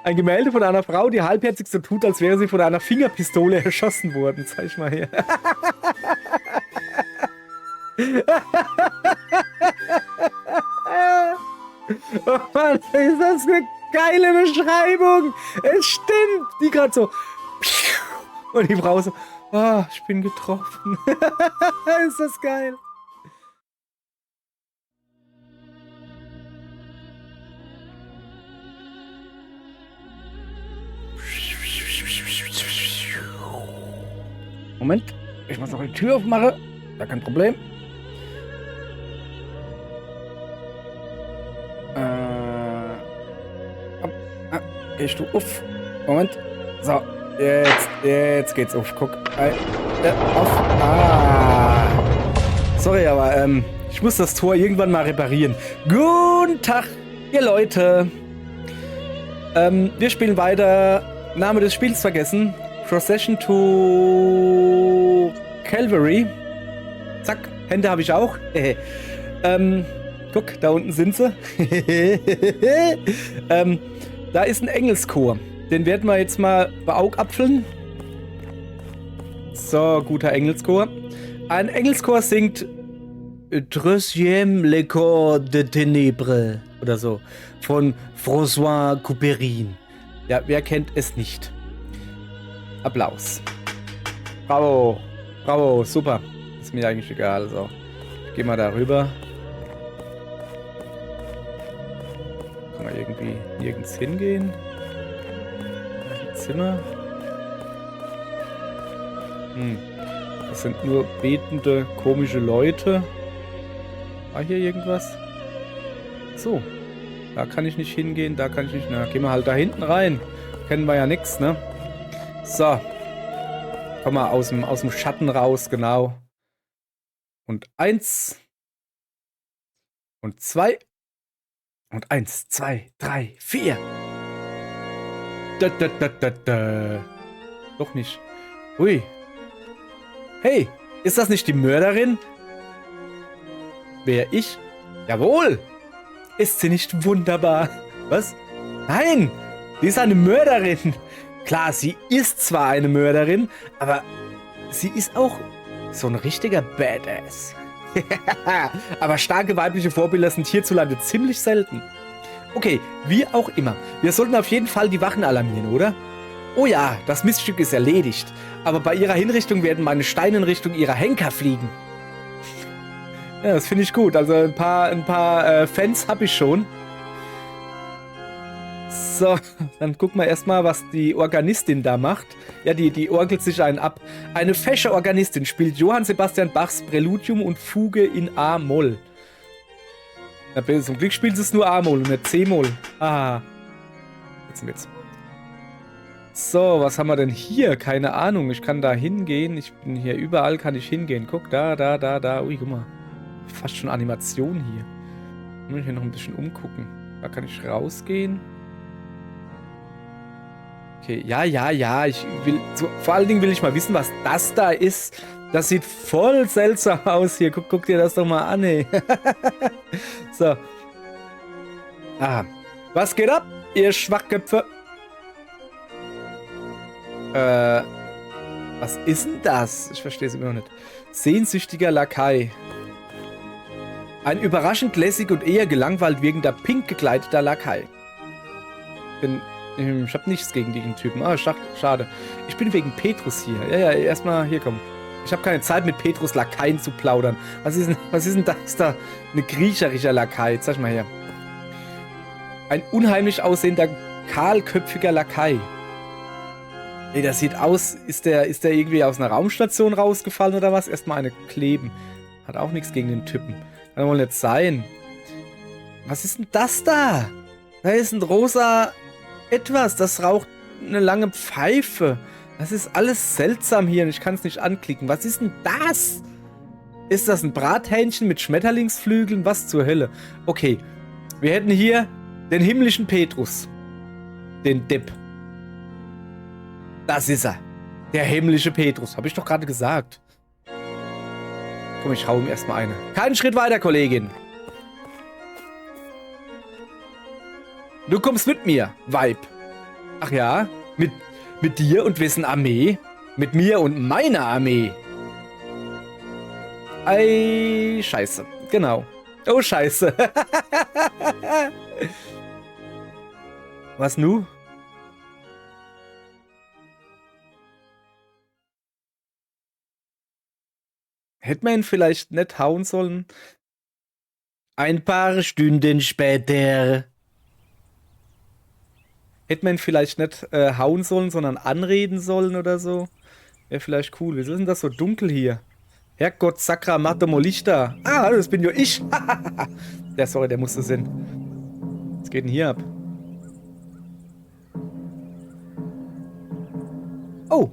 Ein Gemälde von einer Frau, die halbherzig so tut, als wäre sie von einer Fingerpistole erschossen worden. Zeig mal her. Oh Mann, ist das eine geile Beschreibung. Es stimmt. Die gerade so. Und die Frau so, oh, ich bin getroffen. Ist das geil. Moment, ich muss noch die Tür aufmachen. Da kein Problem. Gehst du auf? Moment. So, jetzt geht's auf. Guck. Auf. Ah. Sorry, aber ich muss das Tor irgendwann mal reparieren. Guten Tag, ihr Leute. Wir spielen weiter. Name des Spiels vergessen. Procession to Calvary. Zack, Hände habe ich auch. Guck, da unten sind sie. Da ist ein Engelschor. Den werden wir jetzt mal beaugapfeln. So, guter Engelschor. Ein Engelschor singt Troisième le corps de ténèbres oder so. Von François Couperin. Ja, wer kennt es nicht? Applaus. Bravo. Bravo, super. Ist mir eigentlich egal. So, ich geh mal da rüber. Kann man irgendwie nirgends hingehen. Zimmer. Das sind nur betende, komische Leute. War hier irgendwas? So. Da kann ich nicht hingehen, da kann ich nicht. Na, gehen wir halt da hinten rein. Kennen wir ja nichts, ne? So. Komm mal aus dem Schatten raus, genau. Und 1. Und 2. Und 1, 2, 3, 4. Doch nicht. Hui. Hey, ist das nicht die Mörderin? Wer, ich? Jawohl. Ist sie nicht wunderbar? Was? Nein, sie ist eine Mörderin. Klar, sie ist zwar eine Mörderin, aber sie ist auch so ein richtiger Badass. Aber starke weibliche Vorbilder sind hierzulande ziemlich selten. Okay, wie auch immer. Wir sollten auf jeden Fall die Wachen alarmieren, oder? Oh ja, das Miststück ist erledigt. Aber bei ihrer Hinrichtung werden meine Steine in Richtung ihrer Henker fliegen. Ja, das finde ich gut. Also ein paar Fans habe ich schon. So, dann gucken wir erstmal, was die Organistin da macht. Ja, die orgelt sich einen ab. Eine fesche Organistin spielt Johann Sebastian Bachs Präludium und Fuge in A-Moll. Ja, zum Glück spielt es nur A-Moll und nicht C-Moll. Ah. Jetzt wird's. So, was haben wir denn hier? Keine Ahnung. Ich kann da hingehen. Ich bin hier überall, kann ich hingehen. Guck, da. Ui, guck mal. Fast schon Animation hier. Ich muss mich hier noch ein bisschen umgucken. Da kann ich rausgehen. Okay, ja. Ich will. So, vor allen Dingen will ich mal wissen, was das da ist. Das sieht voll seltsam aus hier. Guck dir das doch mal an, ey. So. Ah. Was geht ab, ihr Schwachköpfe? Was ist denn das? Ich verstehe es immer noch nicht. Sehnsüchtiger Lakai. Ein überraschend lässig und eher gelangweilt wirkender pink gekleideter Lakai. Ich hab nichts gegen den Typen. Ah, schade. Ich bin wegen Petrus hier. Ja, erstmal hier kommen. Ich habe keine Zeit, mit Petrus Lakaien zu plaudern. Was ist denn das? Ist da eine griecherischer Lakai? Zeig mal her. Ein unheimlich aussehender, kahlköpfiger Lakai. Ey, das sieht aus, ist der irgendwie aus einer Raumstation rausgefallen oder was? Erstmal eine kleben. Hat auch nichts gegen den Typen. Kann wohl nicht sein. Was ist denn das da? Da ist ein rosa etwas, das raucht eine lange Pfeife. Das ist alles seltsam hier und ich kann es nicht anklicken. Was ist denn das? Ist das ein Brathähnchen mit Schmetterlingsflügeln? Was zur Hölle? Okay, wir hätten hier den himmlischen Petrus. Den Depp. Das ist er. Der himmlische Petrus. Habe ich doch gerade gesagt. Komm, ich hau ihm erstmal eine. Keinen Schritt weiter, Kollegin. Du kommst mit mir, Weib. Ach ja, mit dir und wessen Armee? Mit mir und meiner Armee. Ei, scheiße. Genau. Oh, scheiße. Was nu? Hätte man ihn vielleicht nicht hauen sollen? Ein paar Stunden später. Hätte man ihn vielleicht nicht hauen sollen, sondern anreden sollen oder so? Wäre vielleicht cool. Wieso ist denn das so dunkel hier? Herrgott, Sakra, mach doch mal Lichter. Ah, das bin ja ich. Sorry, der musste sein. Was geht denn hier ab? Oh.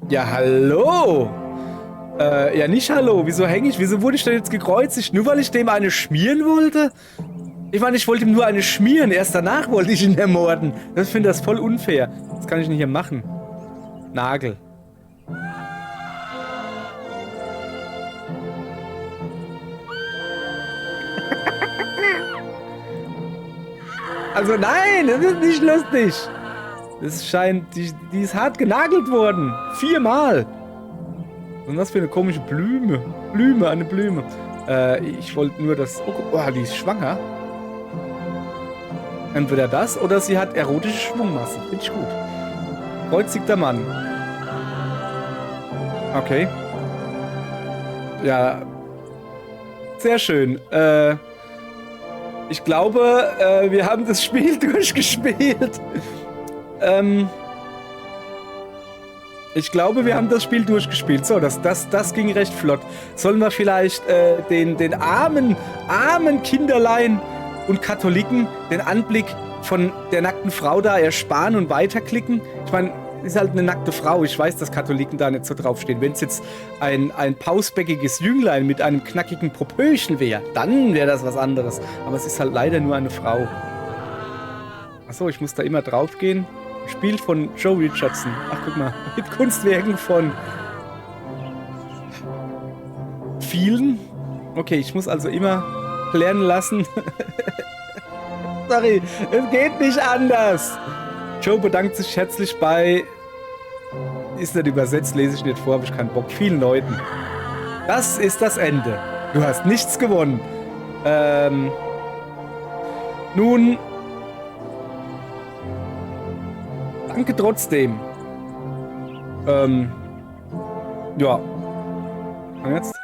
Ja, hallo. Ja, nicht hallo. Wieso hänge ich? Wieso wurde ich denn jetzt gekreuzigt? Nur weil ich dem eine schmieren wollte? Ich meine, ich wollte ihm nur eine schmieren. Erst danach wollte ich ihn ermorden. Ich finde das voll unfair. Was kann ich denn hier machen? Nagel. Also nein, das ist nicht lustig. Das scheint, die ist hart genagelt worden. 4-mal. Was ist denn das für eine komische Blume? Eine Blume. Ich wollte nur das... Oh, die ist schwanger. Entweder das oder sie hat erotische Schwungmasse. Finde ich gut. Kreuzigter Mann. Okay. Ja. Sehr schön. Ich glaube, wir haben das Spiel durchgespielt. Ich glaube, wir haben das Spiel durchgespielt. So, das ging recht flott. Sollen wir vielleicht den armen Kinderlein und Katholiken den Anblick von der nackten Frau da ersparen und weiterklicken? Ich meine, ist halt eine nackte Frau. Ich weiß, dass Katholiken da nicht so draufstehen. Wenn es jetzt ein pausbäckiges Jünglein mit einem knackigen Popöchen wäre, dann wäre das was anderes. Aber es ist halt leider nur eine Frau. Achso, ich muss da immer draufgehen. Spiel von Joe Richardson. Ach, guck mal. Mit Kunstwerken von vielen. Okay, ich muss also immer lernen lassen. Sorry, es geht nicht anders. Joe bedankt sich herzlich bei... Ist nicht übersetzt, lese ich nicht vor, habe ich keinen Bock. Vielen Leuten. Das ist das Ende. Du hast nichts gewonnen. Nun... Danke trotzdem. Ja. Und jetzt?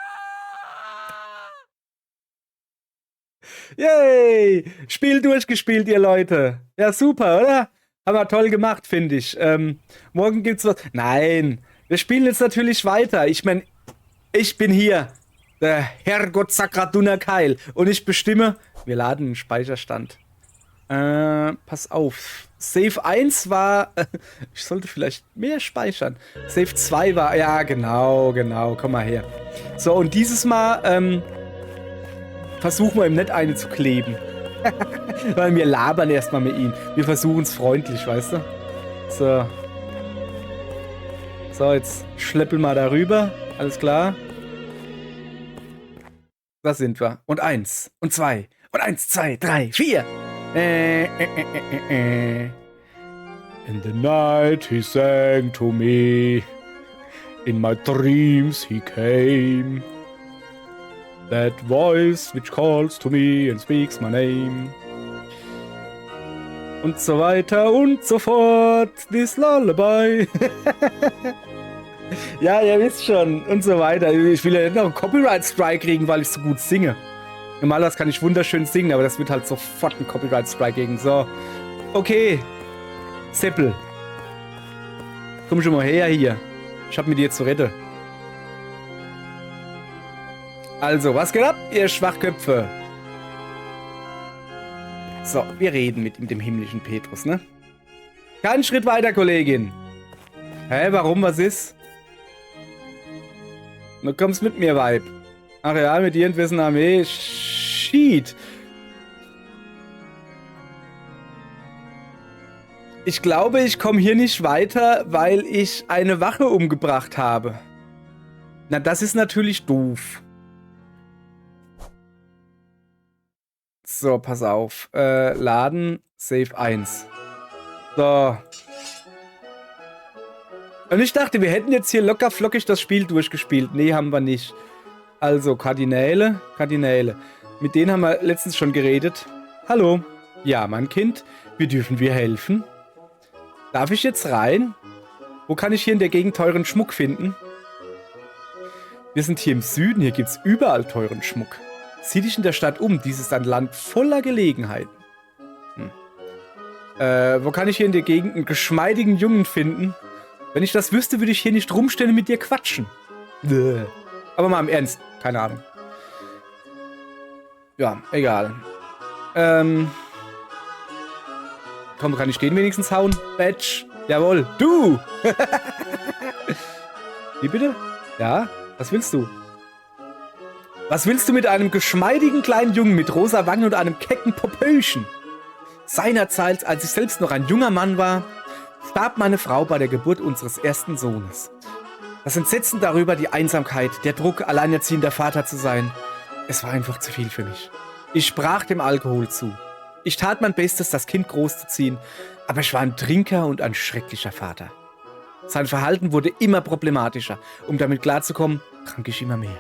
Yay! Spiel durchgespielt, ihr Leute. Ja, super, oder? Haben wir toll gemacht, finde ich. Morgen gibt's was. Nein, wir spielen jetzt natürlich weiter. Ich meine, ich bin hier. Der Herrgott Sakradunner Keil. Und ich bestimme, wir laden einen Speicherstand. Pass auf. Save 1 war... ich sollte vielleicht mehr speichern. Save 2 war... Ja, genau. Komm mal her. So, und dieses Mal versuchen wir ihm nicht eine zu kleben. Weil wir labern erstmal mit ihm. Wir versuchen es freundlich, weißt du? So. So, jetzt schleppeln wir darüber. Alles klar. Da sind wir. Und 1. Und 2. Und 1, 2, 3, 4. In the night he sang to me. In my dreams he came. That voice which calls to me and speaks my name. Und so weiter und so fort. This lullaby. Ja, ihr wisst schon. Und so weiter. Ich will ja nicht noch einen Copyright-Strike kriegen, weil ich so gut singe. Normalerweise kann ich wunderschön singen, aber das wird halt sofort ein Copyright-Strike gegen. So. Okay. Seppel. Komm schon mal her hier. Ich hab mit dir zu retten. Also, was geht ab, ihr Schwachköpfe? So, wir reden mit dem himmlischen Petrus, ne? Keinen Schritt weiter, Kollegin. Hä, warum? Was ist? Du kommst mit mir, Weib. Ach ja, mit dir und wessen Armee. Shit. Ich glaube, ich komme hier nicht weiter, weil ich eine Wache umgebracht habe. Na, das ist natürlich doof. So, pass auf. Laden, Save 1. So. Und ich dachte, wir hätten jetzt hier locker flockig das Spiel durchgespielt. Nee, haben wir nicht. Also, Kardinäle. Mit denen haben wir letztens schon geredet. Hallo. Ja, mein Kind. Wie dürfen wir helfen? Darf ich jetzt rein? Wo kann ich hier in der Gegend teuren Schmuck finden? Wir sind hier im Süden. Hier gibt es überall teuren Schmuck. Sieh dich in der Stadt um. Dies ist ein Land voller Gelegenheiten. Wo kann ich hier in der Gegend einen geschmeidigen Jungen finden? Wenn ich das wüsste, würde ich hier nicht rumstehen und mit dir quatschen. Aber mal im Ernst. Keine Ahnung. Ja, egal. Komm, kann ich den wenigstens hauen? Batch. Jawohl. Du! Wie bitte? Ja? Was willst du? Was willst du mit einem geschmeidigen kleinen Jungen mit rosa Wangen und einem kecken Popöchen? Seinerzeit, als ich selbst noch ein junger Mann war, starb meine Frau bei der Geburt unseres ersten Sohnes. Das Entsetzen darüber, die Einsamkeit, der Druck, alleinerziehender Vater zu sein, es war einfach zu viel für mich. Ich sprach dem Alkohol zu. Ich tat mein Bestes, das Kind großzuziehen, aber ich war ein Trinker und ein schrecklicher Vater. Sein Verhalten wurde immer problematischer. Um damit klarzukommen, trank ich immer mehr.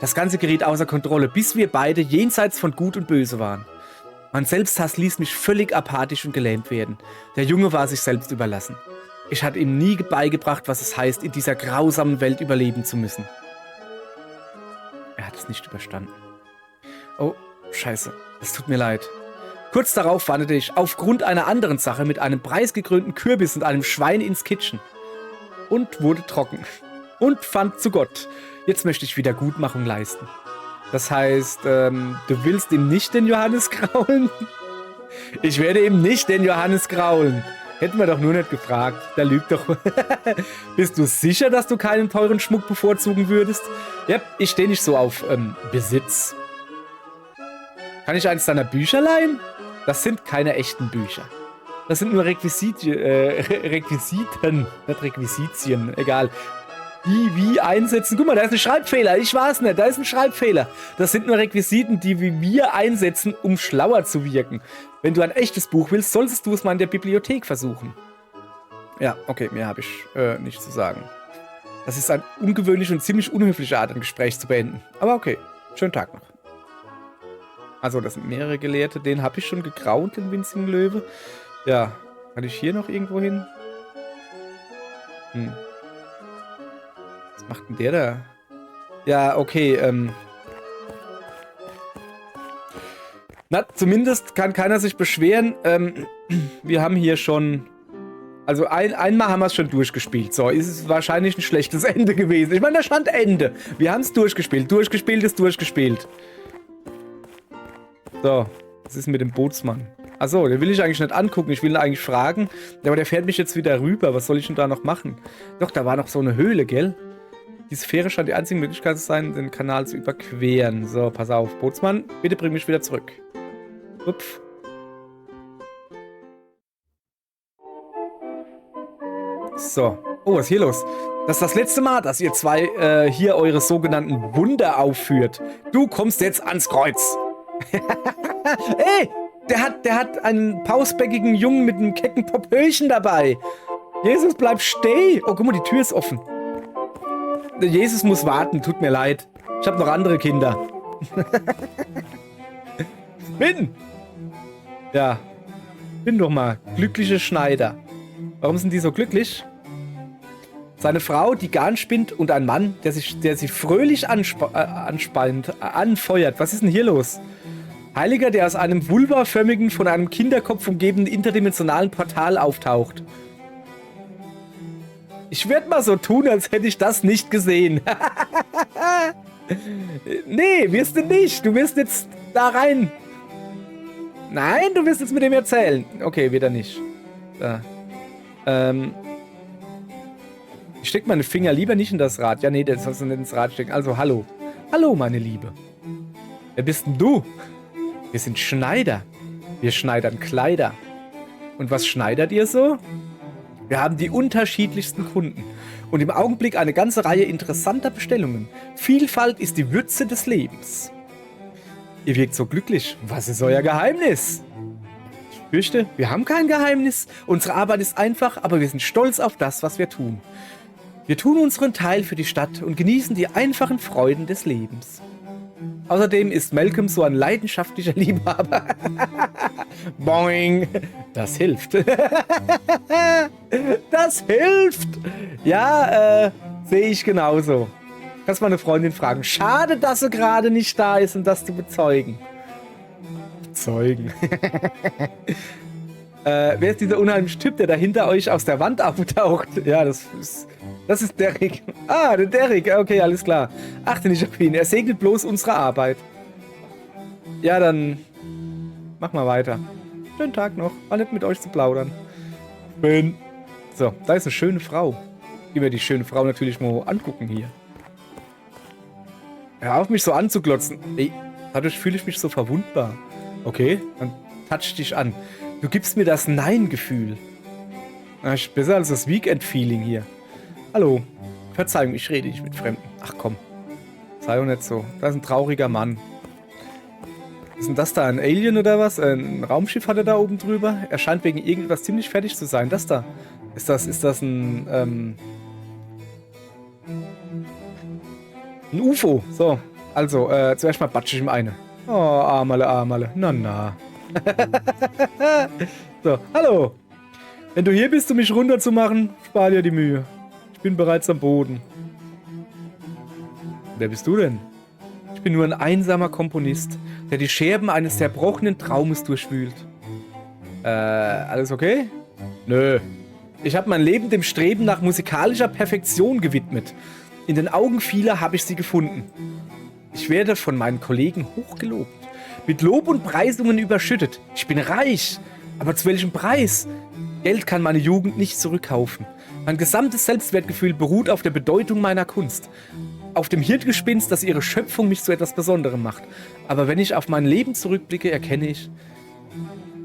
Das Ganze geriet außer Kontrolle, bis wir beide jenseits von Gut und Böse waren. Mein Selbsthass ließ mich völlig apathisch und gelähmt werden. Der Junge war sich selbst überlassen. Ich hatte ihm nie beigebracht, was es heißt, in dieser grausamen Welt überleben zu müssen. Er hat es nicht überstanden. Oh, scheiße, es tut mir leid. Kurz darauf wanderte ich aufgrund einer anderen Sache mit einem preisgekrönten Kürbis und einem Schwein ins Kitchen. Und wurde trocken. Und fand zu Gott. Jetzt möchte ich Wiedergutmachung leisten. Das heißt, du willst ihm nicht den Johannes kraulen? Ich werde ihm nicht den Johannes kraulen. Hätten wir doch nur nicht gefragt. Da lügt doch. Bist du sicher, dass du keinen teuren Schmuck bevorzugen würdest? Ja, ich stehe nicht so auf Besitz. Kann ich eins deiner Bücher leihen? Das sind keine echten Bücher. Das sind nur Requisiten, nicht Requisitien, egal. Die wie einsetzen. Guck mal, da ist ein Schreibfehler. Ich weiß nicht, da ist ein Schreibfehler. Das sind nur Requisiten, die wir einsetzen, um schlauer zu wirken. Wenn du ein echtes Buch willst, solltest du es mal in der Bibliothek versuchen. Ja, okay, mehr habe ich nicht zu sagen. Das ist eine ungewöhnliche und ziemlich unhöfliche Art, ein Gespräch zu beenden. Aber okay, schönen Tag noch. Also, das sind mehrere Gelehrte. Den habe ich schon gegraut, den winzigen Löwe. Ja, kann ich hier noch irgendwo hin? Was macht denn der da? Ja, okay, na, zumindest kann keiner sich beschweren. Wir haben hier schon... Also einmal haben wir es schon durchgespielt. So, ist es wahrscheinlich ein schlechtes Ende gewesen. Ich meine, da stand Ende. Wir haben es durchgespielt. Durchgespielt ist durchgespielt. So, was ist mit dem Bootsmann? Achso, den will ich eigentlich nicht angucken. Ich will ihn eigentlich fragen. Aber der fährt mich jetzt wieder rüber. Was soll ich denn da noch machen? Doch, da war noch so eine Höhle, gell? Diese Fähre scheint die einzige Möglichkeit zu sein, den Kanal zu überqueren. So, pass auf. Bootsmann, bitte bring mich wieder zurück. Upf. So. Oh, was ist hier los? Das ist das letzte Mal, dass ihr zwei hier eure sogenannten Wunder aufführt. Du kommst jetzt ans Kreuz. Ey, der hat einen pausbäckigen Jungen mit einem kecken Popöchen dabei. Jesus, bleib stehen. Oh, guck mal, die Tür ist offen. Jesus muss warten, tut mir leid. Ich habe noch andere Kinder. Bin! Ja. Bin doch mal. Glückliche Schneider. Warum sind die so glücklich? Seine Frau, die Garn spinnt, und ein Mann, der sie fröhlich anfeuert. Was ist denn hier los? Heiliger, der aus einem vulvaförmigen, von einem Kinderkopf umgebenen interdimensionalen Portal auftaucht. Ich werde mal so tun, als hätte ich das nicht gesehen. Nee, wirst du nicht. Du wirst jetzt da rein. Nein, du wirst jetzt mit dem erzählen. Okay, wieder nicht. Da. Ich stecke meine Finger lieber nicht in das Rad. Ja, nee, das sollst du nicht ins Rad stecken. Also, hallo. Hallo, meine Liebe. Wer bist denn du? Wir sind Schneider. Wir schneidern Kleider. Und was schneidert ihr so? Wir haben die unterschiedlichsten Kunden. Und im Augenblick eine ganze Reihe interessanter Bestellungen. Vielfalt ist die Würze des Lebens. Ihr wirkt so glücklich. Was ist euer Geheimnis? Ich fürchte, wir haben kein Geheimnis. Unsere Arbeit ist einfach, aber wir sind stolz auf das, was wir tun. Wir tun unseren Teil für die Stadt und genießen die einfachen Freuden des Lebens. Außerdem ist Malcolm so ein leidenschaftlicher Liebhaber. Boing. Das hilft. Das hilft. Ja, sehe ich genauso. Kannst meine Freundin fragen. Schade, dass sie gerade nicht da ist, um das zu bezeugen. Bezeugen. Wer ist dieser unheimliche Typ, der da hinter euch aus der Wand auftaucht? Ja, das ist Derek. Ah, der Derek. Okay, alles klar. Achte nicht auf ihn. Er segnet bloß unsere Arbeit. Ja, dann mach mal weiter. Schönen Tag noch. War nett mit euch zu plaudern. Schön. So, da ist eine schöne Frau. Gehen wir die schöne Frau natürlich mal angucken hier. Hör auf, mich so anzuglotzen. Ey, dadurch fühle ich mich so verwundbar. Okay, dann touch dich an. Du gibst mir das Nein-Gefühl. Besser als das Weekend-Feeling hier. Hallo. Verzeihung, ich rede nicht mit Fremden. Ach komm. Sei doch nicht so. Das ist ein trauriger Mann. Ist denn das da? Ein Alien oder was? Ein Raumschiff hat er da oben drüber? Er scheint wegen irgendwas ziemlich fertig zu sein. Das da. Ist das ein UFO. So. Also, zuerst mal batsche ich ihm eine. Oh, Armerle, Armerle. Na. So, hallo. Wenn du hier bist, um mich runterzumachen, spar dir die Mühe. Ich bin bereits am Boden. Wer bist du denn? Ich bin nur ein einsamer Komponist, der die Scherben eines zerbrochenen Traumes durchwühlt. Alles okay? Nö. Ich habe mein Leben dem Streben nach musikalischer Perfektion gewidmet. In den Augen vieler habe ich sie gefunden. Ich werde von meinen Kollegen hochgelobt. Mit Lob und Preisungen überschüttet. Ich bin reich. Aber zu welchem Preis? Geld kann meine Jugend nicht zurückkaufen. Mein gesamtes Selbstwertgefühl beruht auf der Bedeutung meiner Kunst. Auf dem Hirngespinst, das ihre Schöpfung mich zu etwas Besonderem macht. Aber wenn ich auf mein Leben zurückblicke, erkenne ich,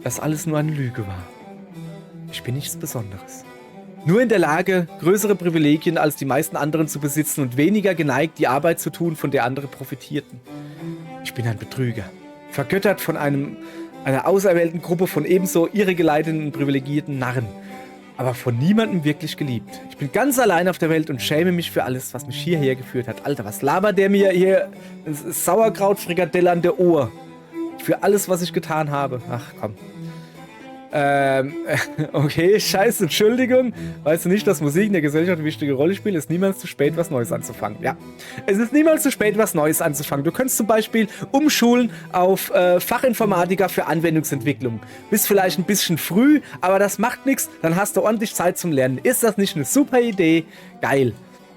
dass alles nur eine Lüge war. Ich bin nichts Besonderes. Nur in der Lage, größere Privilegien als die meisten anderen zu besitzen und weniger geneigt, die Arbeit zu tun, von der andere profitierten. Ich bin ein Betrüger. Vergöttert von einer auserwählten Gruppe von ebenso irregeleiteten und privilegierten Narren. Aber von niemandem wirklich geliebt. Ich bin ganz allein auf der Welt und schäme mich für alles, was mich hierher geführt hat. Alter, was labert der mir hier? Sauerkraut-Frikadelle an der Ohr. Für alles, was ich getan habe. Ach, komm. Okay, scheiße, Entschuldigung. Weißt du nicht, dass Musik in der Gesellschaft eine wichtige Rolle spielt? Es ist niemals zu spät, was Neues anzufangen. Ja, es ist niemals zu spät, was Neues anzufangen. Du könntest zum Beispiel umschulen auf Fachinformatiker für Anwendungsentwicklung. Bist vielleicht ein bisschen früh, aber das macht nichts. Dann hast du ordentlich Zeit zum Lernen. Ist das nicht eine super Idee? Geil.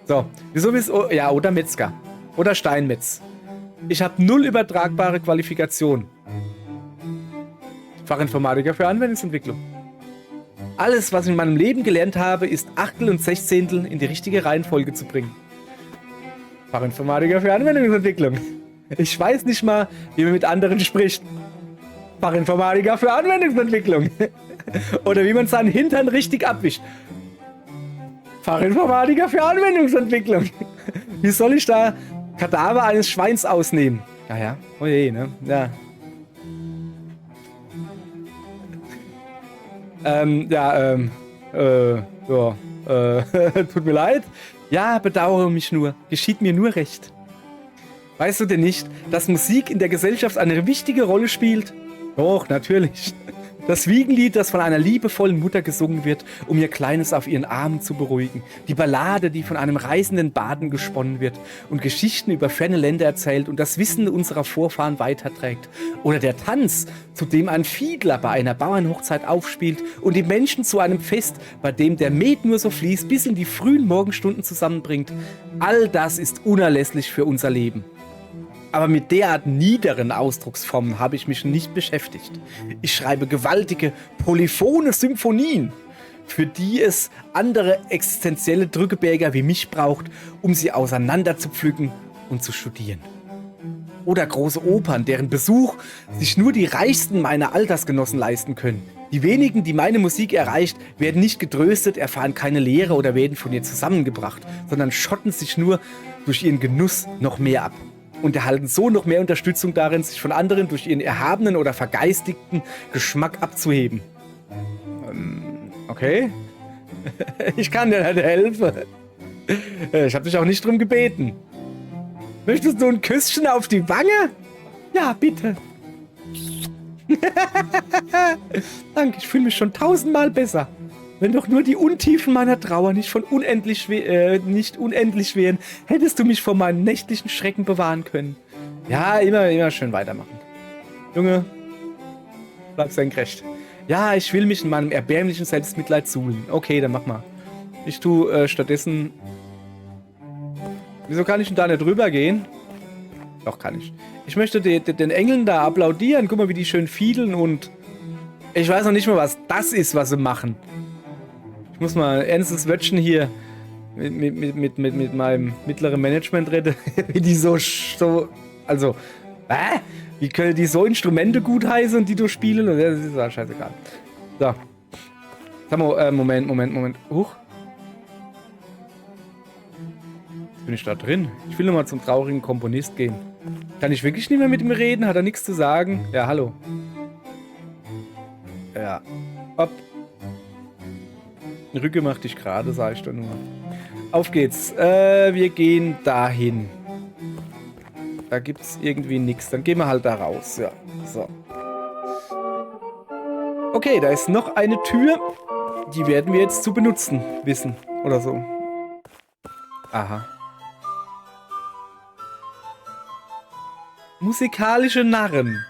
So, wieso bist du... Ja, oder Metzger. Oder Steinmetz. Ich habe 0 übertragbare Qualifikationen. Fachinformatiker für Anwendungsentwicklung. Alles, was ich in meinem Leben gelernt habe, ist Achtel und Sechzehntel in die richtige Reihenfolge zu bringen. Fachinformatiker für Anwendungsentwicklung. Ich weiß nicht mal, wie man mit anderen spricht. Fachinformatiker für Anwendungsentwicklung. Oder wie man seinen Hintern richtig abwischt. Fachinformatiker für Anwendungsentwicklung. Wie soll ich da Kadaver eines Schweins ausnehmen? Ja. Oh je, ne? Ja. Tut mir leid. Ja, bedauere mich nur. Geschieht mir nur recht. Weißt du denn nicht, dass Musik in der Gesellschaft eine wichtige Rolle spielt? Doch, natürlich. Das Wiegenlied, das von einer liebevollen Mutter gesungen wird, um ihr Kleines auf ihren Armen zu beruhigen. Die Ballade, die von einem reisenden Baden gesponnen wird und Geschichten über ferne Länder erzählt und das Wissen unserer Vorfahren weiterträgt. Oder der Tanz, zu dem ein Fiedler bei einer Bauernhochzeit aufspielt und die Menschen zu einem Fest, bei dem der Met nur so fließt, bis in die frühen Morgenstunden zusammenbringt. All das ist unerlässlich für unser Leben. Aber mit derart niederen Ausdrucksformen habe ich mich nicht beschäftigt. Ich schreibe gewaltige, polyphone Symphonien, für die es andere existenzielle Drückeberger wie mich braucht, um sie auseinander zu pflücken und zu studieren. Oder große Opern, deren Besuch sich nur die Reichsten meiner Altersgenossen leisten können. Die wenigen, die meine Musik erreicht, werden nicht getröstet, erfahren keine Lehre oder werden von ihr zusammengebracht, sondern schotten sich nur durch ihren Genuss noch mehr ab. und erhalten so noch mehr Unterstützung darin, sich von anderen durch ihren erhabenen oder vergeistigten Geschmack abzuheben. Okay. Ich kann dir nicht helfen. Ich habe dich auch nicht drum gebeten. Möchtest du ein Küsschen auf die Wange? Ja, bitte. Danke, ich fühle mich schon 1000-mal besser. Wenn doch nur die Untiefen meiner Trauer nicht unendlich wären, hättest du mich vor meinen nächtlichen Schrecken bewahren können. Ja, immer schön weitermachen. Junge, bleib senkrecht. Ja, ich will mich in meinem erbärmlichen Selbstmitleid suhlen. Okay, dann mach mal. Ich tue stattdessen... Wieso kann ich denn da nicht drüber gehen? Doch, kann ich. Ich möchte den Engeln da applaudieren. Guck mal, wie die schön fiedeln und... Ich weiß noch nicht mal, was das ist, was sie machen. Ich muss mal ein ernstes Wörtchen hier mit meinem mittleren Management reden. Wie die so... Also... Wie können die so Instrumente gutheißen und die durchspielen? Das ist ja scheißegal. So. Sag mal, Moment. Huch. Jetzt bin ich da drin. Ich will nochmal zum traurigen Komponist gehen. Kann ich wirklich nicht mehr mit ihm reden? Hat er nichts zu sagen? Ja, hallo. Ja. Hopp. Rücke macht dich gerade, sag ich doch nur. Auf geht's. Wir gehen dahin. Da gibt's irgendwie nichts. Dann gehen wir halt da raus. Ja. So. Okay, da ist noch eine Tür. Die werden wir jetzt zu benutzen wissen. Oder so. Aha. Musikalische Narren.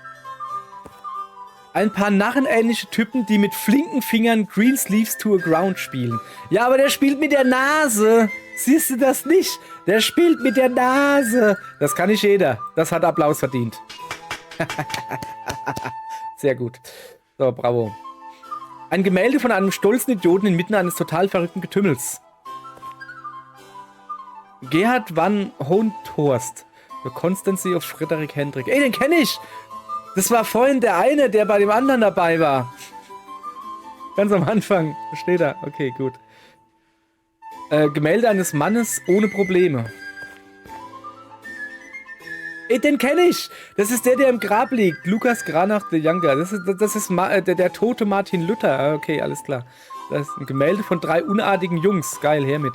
Ein paar narrenähnliche Typen, die mit flinken Fingern Greensleeves to a Ground spielen. Ja, aber der spielt mit der Nase. Siehst du das nicht? Der spielt mit der Nase. Das kann nicht jeder. Das hat Applaus verdient. Sehr gut. So, bravo. Ein Gemälde von einem stolzen Idioten inmitten eines total verrückten Getümmels. Gerhard van Honthorst. The Constancy of Friedrich Hendrik. Ey, den kenne ich! Das war vorhin der eine, der bei dem anderen dabei war. Ganz am Anfang. Steht da. Okay, gut. Gemälde eines Mannes ohne Probleme. Ey, den kenne ich! Das ist der im Grab liegt. Lukas Granach the Younger. Das ist der tote Martin Luther. Okay, alles klar. Das ist ein Gemälde von 3 unartigen Jungs. Geil, her mit.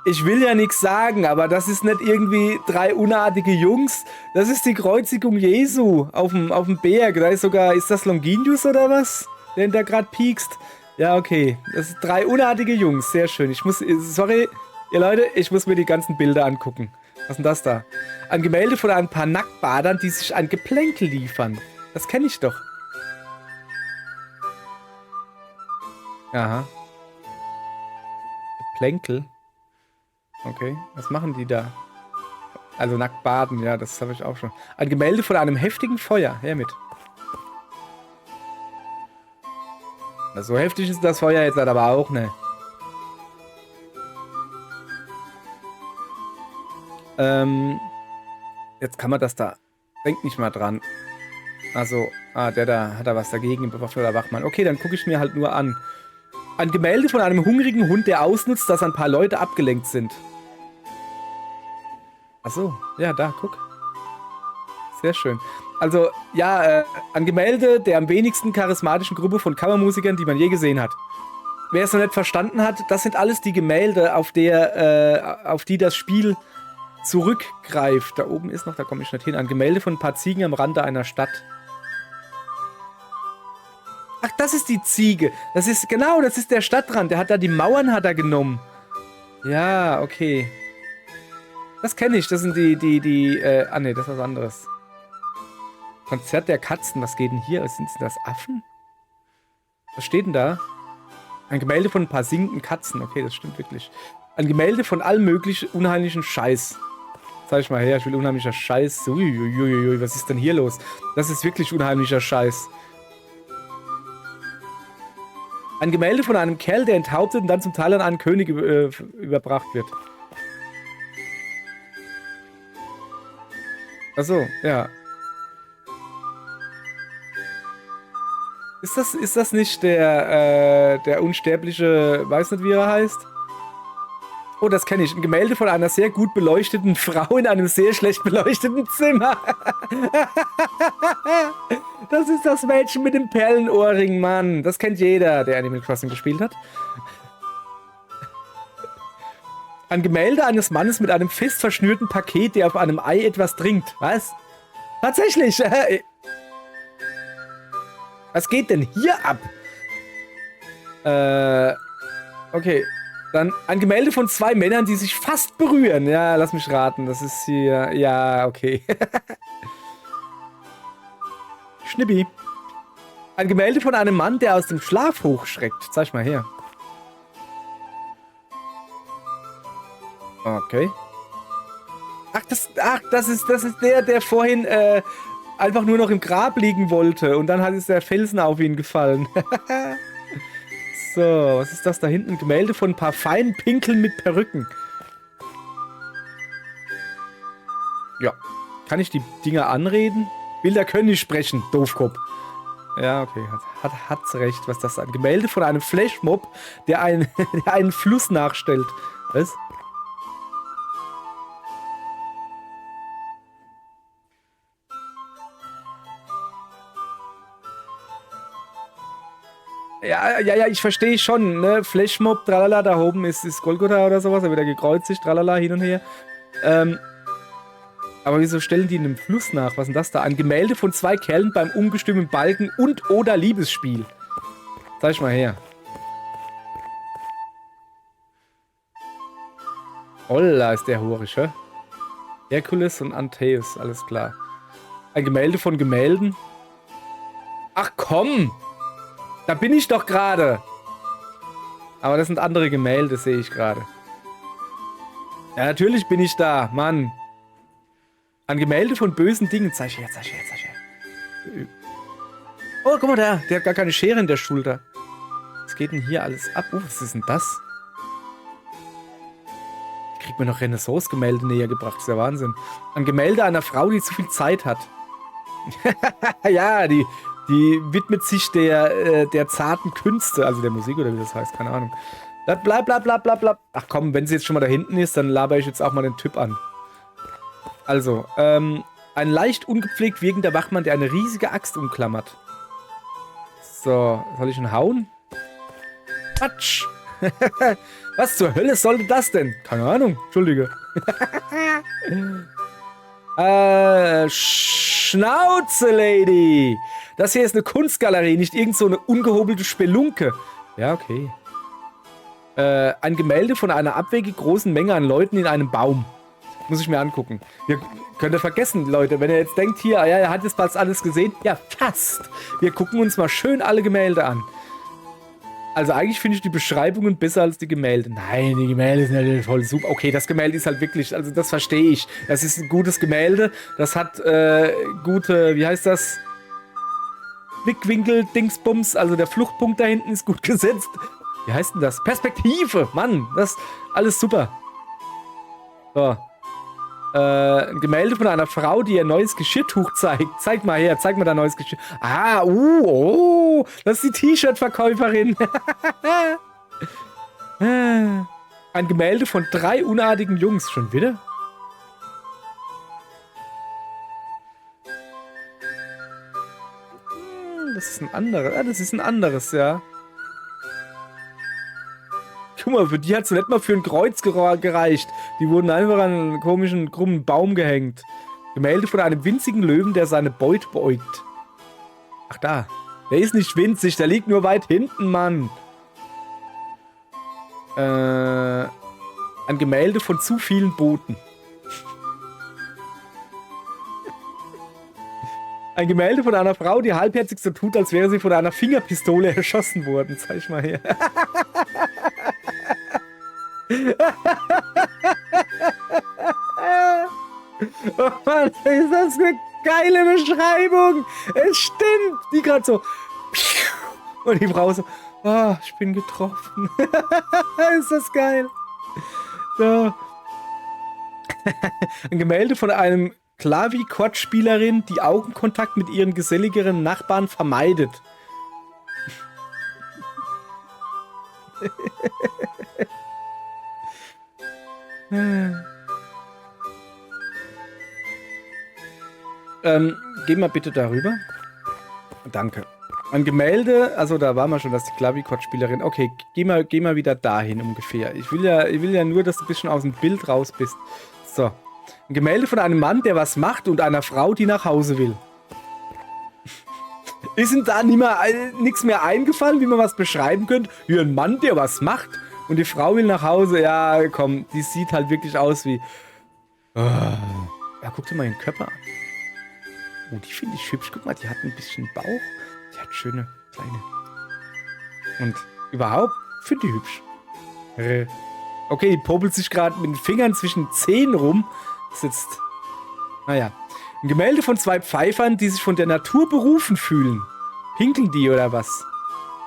Ich will ja nichts sagen, aber das ist nicht irgendwie 3 unartige Jungs. Das ist die Kreuzigung Jesu auf dem Berg. Da ist sogar, ist das Longinus oder was? Der da gerade piekst. Ja, okay. Das sind 3 unartige Jungs. Sehr schön. Sorry, ihr Leute, ich muss mir die ganzen Bilder angucken. Was ist denn das da? Ein Gemälde von ein paar Nacktbadern, die sich ein Geplänkel liefern. Das kenne ich doch. Aha. Geplänkel? Okay, was machen die da? Also nackt baden, ja, das habe ich auch schon. Ein Gemälde von einem heftigen Feuer. Her mit. Na, so heftig ist das Feuer jetzt halt aber auch, ne? Jetzt kann man das da... Denk nicht mal dran. Also, der da hat da was dagegen, bewaffneter Wachmann. Okay, dann gucke ich mir halt nur an. Ein Gemälde von einem hungrigen Hund, der ausnutzt, dass ein paar Leute abgelenkt sind. Achso, ja, da, guck. Sehr schön. Also, ja, ein Gemälde der am wenigsten charismatischen Gruppe von Kammermusikern, die man je gesehen hat. Wer es noch nicht verstanden hat, das sind alles die Gemälde, auf die das Spiel zurückgreift. Da oben ist noch, da komme ich nicht hin. Ein Gemälde von ein paar Ziegen am Rande einer Stadt. Ach, das ist die Ziege. Das ist, genau, das ist der Stadtrand. Der hat da die Mauern hat er genommen. Ja, okay. Das kenne ich. Das sind nee, das ist was anderes. Konzert der Katzen. Was geht denn hier? Sind das Affen? Was steht denn da? Ein Gemälde von ein paar singenden Katzen. Okay, das stimmt wirklich. Ein Gemälde von allem möglichen unheimlichen Scheiß. Zeig ich mal her, ich will unheimlicher Scheiß. Uiuiui, was ist denn hier los? Das ist wirklich unheimlicher Scheiß. Ein Gemälde von einem Kerl, der enthauptet und dann zum Teil an einen König überbracht wird. Achso, ja. Ist das nicht der unsterbliche, weiß nicht wie er heißt? Oh, das kenne ich. Ein Gemälde von einer sehr gut beleuchteten Frau in einem sehr schlecht beleuchteten Zimmer. Das ist das Mädchen mit dem Perlenohrring, Mann. Das kennt jeder, der Animal Crossing gespielt hat. Ein Gemälde eines Mannes mit einem fest verschnürten Paket, der auf einem Ei etwas trinkt. Was? Tatsächlich. Was geht denn hier ab? Okay. Dann ein Gemälde von zwei Männern, die sich fast berühren. Ja, lass mich raten. Das ist hier... Ja, okay. Schnippi. Ein Gemälde von einem Mann, der aus dem Schlaf hochschreckt. Zeig mal her. Okay. Ach, das ist der vorhin einfach nur noch im Grab liegen wollte. Und dann ist der Felsen auf ihn gefallen. So, was ist das da hinten? Ein Gemälde von ein paar feinen Pinkeln mit Perücken. Ja. Kann ich die Dinger anreden? Bilder können nicht sprechen, Doofkopf. Ja, okay. Hat's recht, was das ein Gemälde von einem Flashmob, der einen Fluss nachstellt. Was? Ja, ich verstehe schon, ne? Flashmob, tralala, da oben ist Golgotha oder sowas, da wird er gekreuzigt, tralala, hin und her. Aber wieso stellen die in einem Fluss nach? Was ist denn das da? Ein Gemälde von zwei Kerlen beim ungestümmen Balken und oder Liebesspiel. Zeig mal her. Holla, ist der horisch, hä? Herkules und Antaeus, alles klar. Ein Gemälde von Gemälden. Ach komm! Da bin ich doch gerade. Aber das sind andere Gemälde, sehe ich gerade. Ja, natürlich bin ich da, Mann. Ein Gemälde von bösen Dingen. Zeig her. Oh, guck mal, der hat gar keine Schere in der Schulter. Was geht denn hier alles ab? Was ist denn das? Ich krieg mir noch Renaissance-Gemälde näher gebracht. Das ist ja Wahnsinn. Ein Gemälde einer Frau, die zu viel Zeit hat. Ja, die widmet sich der zarten Künste, also der Musik oder wie das heißt, keine Ahnung. Blablabla. Ach komm, wenn sie jetzt schon mal da hinten ist, dann laber ich jetzt auch mal den Typ an. Also, ein leicht ungepflegt wirkender Wachmann, der eine riesige Axt umklammert. So, soll ich ihn hauen? Quatsch! Was zur Hölle sollte das denn? Keine Ahnung, entschuldige. Schnauze, Lady! Das hier ist eine Kunstgalerie, nicht irgend so eine ungehobelte Spelunke. Ja, okay. Ein Gemälde von einer abwegig großen Menge an Leuten in einem Baum. Muss ich mir angucken. Könnt ihr vergessen, Leute, wenn ihr jetzt denkt, hier, ja, er hat jetzt fast alles gesehen. Ja, fast. Wir gucken uns mal schön alle Gemälde an. Also eigentlich finde ich die Beschreibungen besser als die Gemälde. Nein, die Gemälde sind natürlich voll super. Okay, das Gemälde ist halt wirklich, also das verstehe ich. Das ist ein gutes Gemälde. Das hat gute, wie heißt das? Blickwinkel, Dingsbums. Also der Fluchtpunkt da hinten ist gut gesetzt. Wie heißt denn das? Perspektive, Mann. Das ist alles super. So. Ein Gemälde von einer Frau, die ihr neues Geschirrtuch zeigt. Zeig mal her, zeig mal dein neues Geschirr. Ah, oh, das ist die T-Shirt-Verkäuferin. Ein Gemälde von 3 unartigen Jungs. Schon wieder? Das ist ein anderes. Ah, das ist ein anderes, ja. Guck mal, für die hat es nicht mal für ein Kreuz gereicht. Die wurden einfach an einen komischen, krummen Baum gehängt. Gemälde von einem winzigen Löwen, der seine Beute beugt. Ach da. Der ist nicht winzig, der liegt nur weit hinten, Mann. Ein Gemälde von zu vielen Booten. Ein Gemälde von einer Frau, die halbherzig so tut, als wäre sie von einer Fingerpistole erschossen worden. Zeig ich mal her. Oh Mann, ist das eine geile Beschreibung. Es stimmt. Die gerade so. Und die Frau so. Oh, ich bin getroffen. Ist das geil. So. Ein Gemälde von einem Klavichordspielerin, die Augenkontakt mit ihren geselligeren Nachbarn vermeidet. Geh mal bitte darüber. Danke. Ein Gemälde, also da waren wir schon, dass die Klavichord-Spielerin. Okay, geh mal wieder dahin ungefähr. Ich will ja nur, dass du ein bisschen aus dem Bild raus bist. So. Ein Gemälde von einem Mann, der was macht und einer Frau, die nach Hause will. Ist ihm da nichts mehr eingefallen, wie man was beschreiben könnte? Hier ein Mann, der was macht und die Frau will nach Hause. Ja, komm, die sieht halt wirklich aus wie... Ja, guck dir mal den Körper an. Oh, die finde ich hübsch. Guck mal, die hat ein bisschen Bauch. Die hat schöne kleine. Und überhaupt finde ich hübsch. Okay, die popelt sich gerade mit den Fingern zwischen den Zehen rum. Das ist jetzt... Naja. Ein Gemälde von zwei Pfeifern, die sich von der Natur berufen fühlen. Pinkeln die oder was?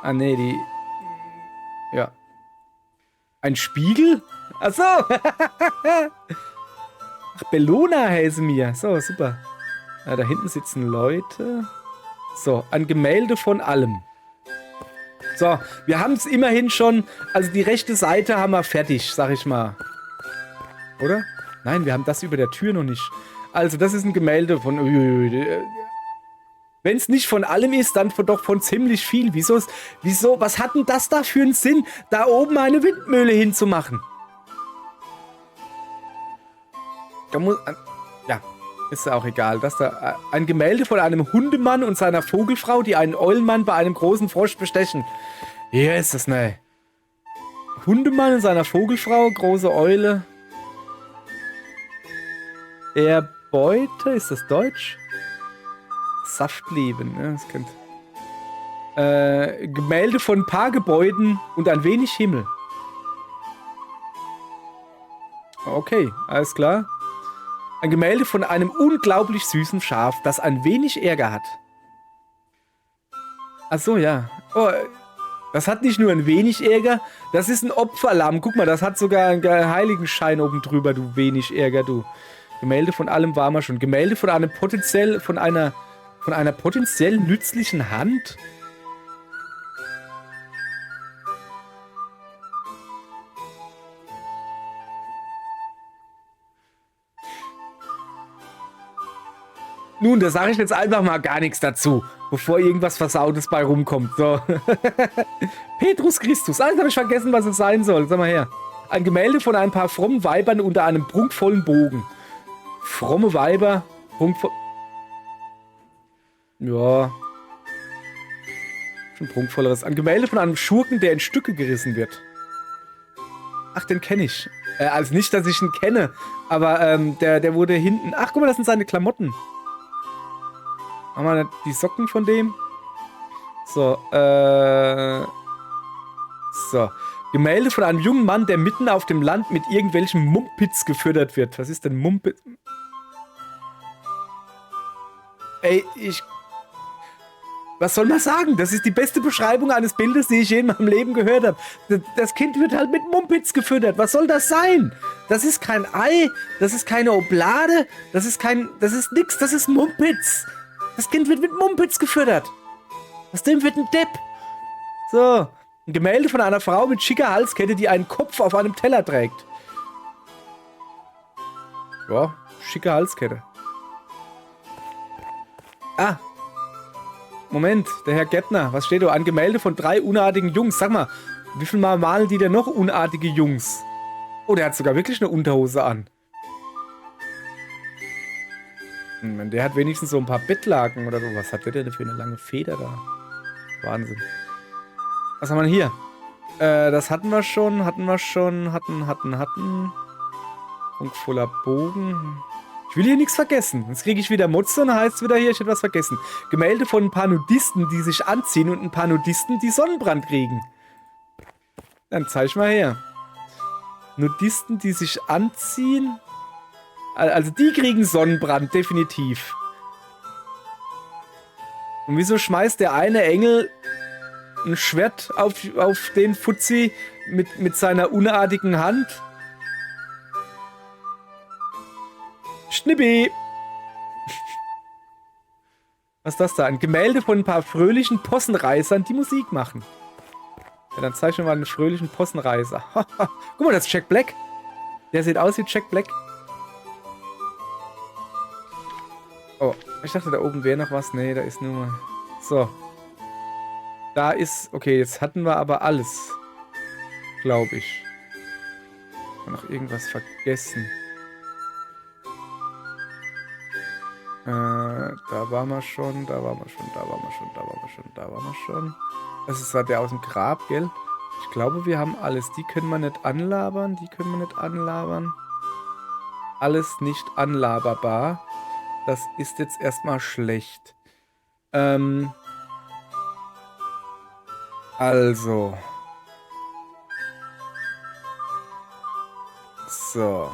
Ah, nee, die... Ja. Ein Spiegel? Ach so. Ach, Bellona heiße mir. So, super. Ja, da hinten sitzen Leute. So, ein Gemälde von allem. So, wir haben es immerhin schon... Also die rechte Seite haben wir fertig, sag ich mal. Oder? Nein, wir haben das über der Tür noch nicht. Also, das ist ein Gemälde von... Wenn es nicht von allem ist, dann doch von ziemlich viel. Wieso? Was hat denn das da für einen Sinn, da oben eine Windmühle hinzumachen? Da muss... Ja, ist ja auch egal. Das da, ein Gemälde von einem Hundemann und seiner Vogelfrau, die einen Eulenmann bei einem großen Frosch bestechen. Hier ist das, ne? Hundemann und seiner Vogelfrau, große Eule. Beute, ist das Deutsch? Saftleben, ne? Das kennt. Gemälde von ein paar Gebäuden und ein wenig Himmel. Okay, alles klar. Ein Gemälde von einem unglaublich süßen Schaf, das ein wenig Ärger hat. Ach so, ja. Oh, das hat nicht nur ein wenig Ärger, das ist ein Opferlamm. Guck mal, das hat sogar einen Heiligenschein oben drüber, du wenig Ärger, du. Gemälde von allem waren wir schon. Gemälde von einer potenziell nützlichen Hand. Nun, da sage ich jetzt einfach mal gar nichts dazu, bevor irgendwas Versautes bei rumkommt. So. Petrus Christus. Alles habe ich vergessen, was es sein soll. Sag mal her. Ein Gemälde von ein paar frommen Weibern unter einem prunkvollen Bogen. Fromme Weiber, prunkvoll... Ja. Schon prunkvolleres. Ein Gemälde von einem Schurken, der in Stücke gerissen wird. Ach, den kenne ich. Also nicht, dass ich ihn kenne, aber der wurde hinten... Ach, guck mal, das sind seine Klamotten. Haben wir die Socken von dem? So, So. Gemälde von einem jungen Mann, der mitten auf dem Land mit irgendwelchen Mumpitz gefüttert wird. Was ist denn Mumpitz? Ey, was soll man sagen? Das ist die beste Beschreibung eines Bildes, die ich je in meinem Leben gehört habe. Das Kind wird halt mit Mumpitz gefüttert. Was soll das sein? Das ist kein Ei, das ist keine Oblade, das ist nix, das ist Mumpitz. Das Kind wird mit Mumpitz gefüttert. Aus dem wird ein Depp. So. Ein Gemälde von einer Frau mit schicker Halskette, die einen Kopf auf einem Teller trägt. Ja, schicke Halskette. Ah. Moment, der Herr Gärtner. Was steht da? Ein Gemälde von 3 unartigen Jungs. Sag mal, wie viel Mal malen die denn noch unartige Jungs? Oh, der hat sogar wirklich eine Unterhose an. Der hat wenigstens so ein paar Bettlaken oder so. Was hat der denn für eine lange Feder da? Wahnsinn. Was haben wir denn hier? Das hatten wir schon. Prunkvoller Bogen. Ich will hier nichts vergessen. Jetzt kriege ich wieder Motze und dann heißt es wieder hier, ich hätte was vergessen. Gemälde von ein paar Nudisten, die sich anziehen und ein paar Nudisten, die Sonnenbrand kriegen. Dann zeig mal her. Nudisten, die sich anziehen. Also die kriegen Sonnenbrand, definitiv. Und wieso schmeißt der eine Engel ein Schwert auf den Fuzzi mit seiner unartigen Hand? Schnippi! Was ist das da? Ein Gemälde von ein paar fröhlichen Possenreißern, die Musik machen. Ja, dann zeig mir mal einen fröhlichen Possenreißer. Guck mal, das ist Jack Black. Der sieht aus wie Jack Black. Oh, ich dachte, da oben wäre noch was. Nee, da ist nur... So. Da ist... Okay, jetzt hatten wir aber alles. Glaube ich. Noch irgendwas vergessen. Da waren wir schon, da waren wir schon, da waren wir schon, da waren wir schon, da waren wir schon. Das ist der aus dem Grab, gell? Ich glaube, wir haben alles. Die können wir nicht anlabern, die können wir nicht anlabern. Alles nicht anlaberbar. Das ist jetzt erstmal schlecht. Also. So.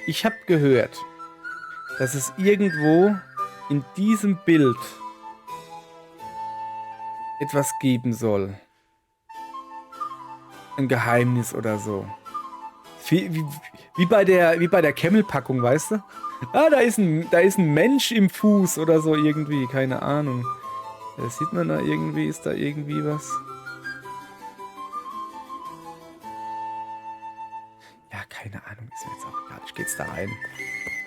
Ich habe gehört, dass es irgendwo in diesem Bild etwas geben soll. Ein Geheimnis oder so. Wie bei der Camel-Packung, weißt du? Ah, da ist ein Mensch im Fuß oder so irgendwie, keine Ahnung. Das sieht man da irgendwie, ist da irgendwie was? Ja, keine Ahnung, ist mir jetzt auch egal, ich geh jetzt da rein.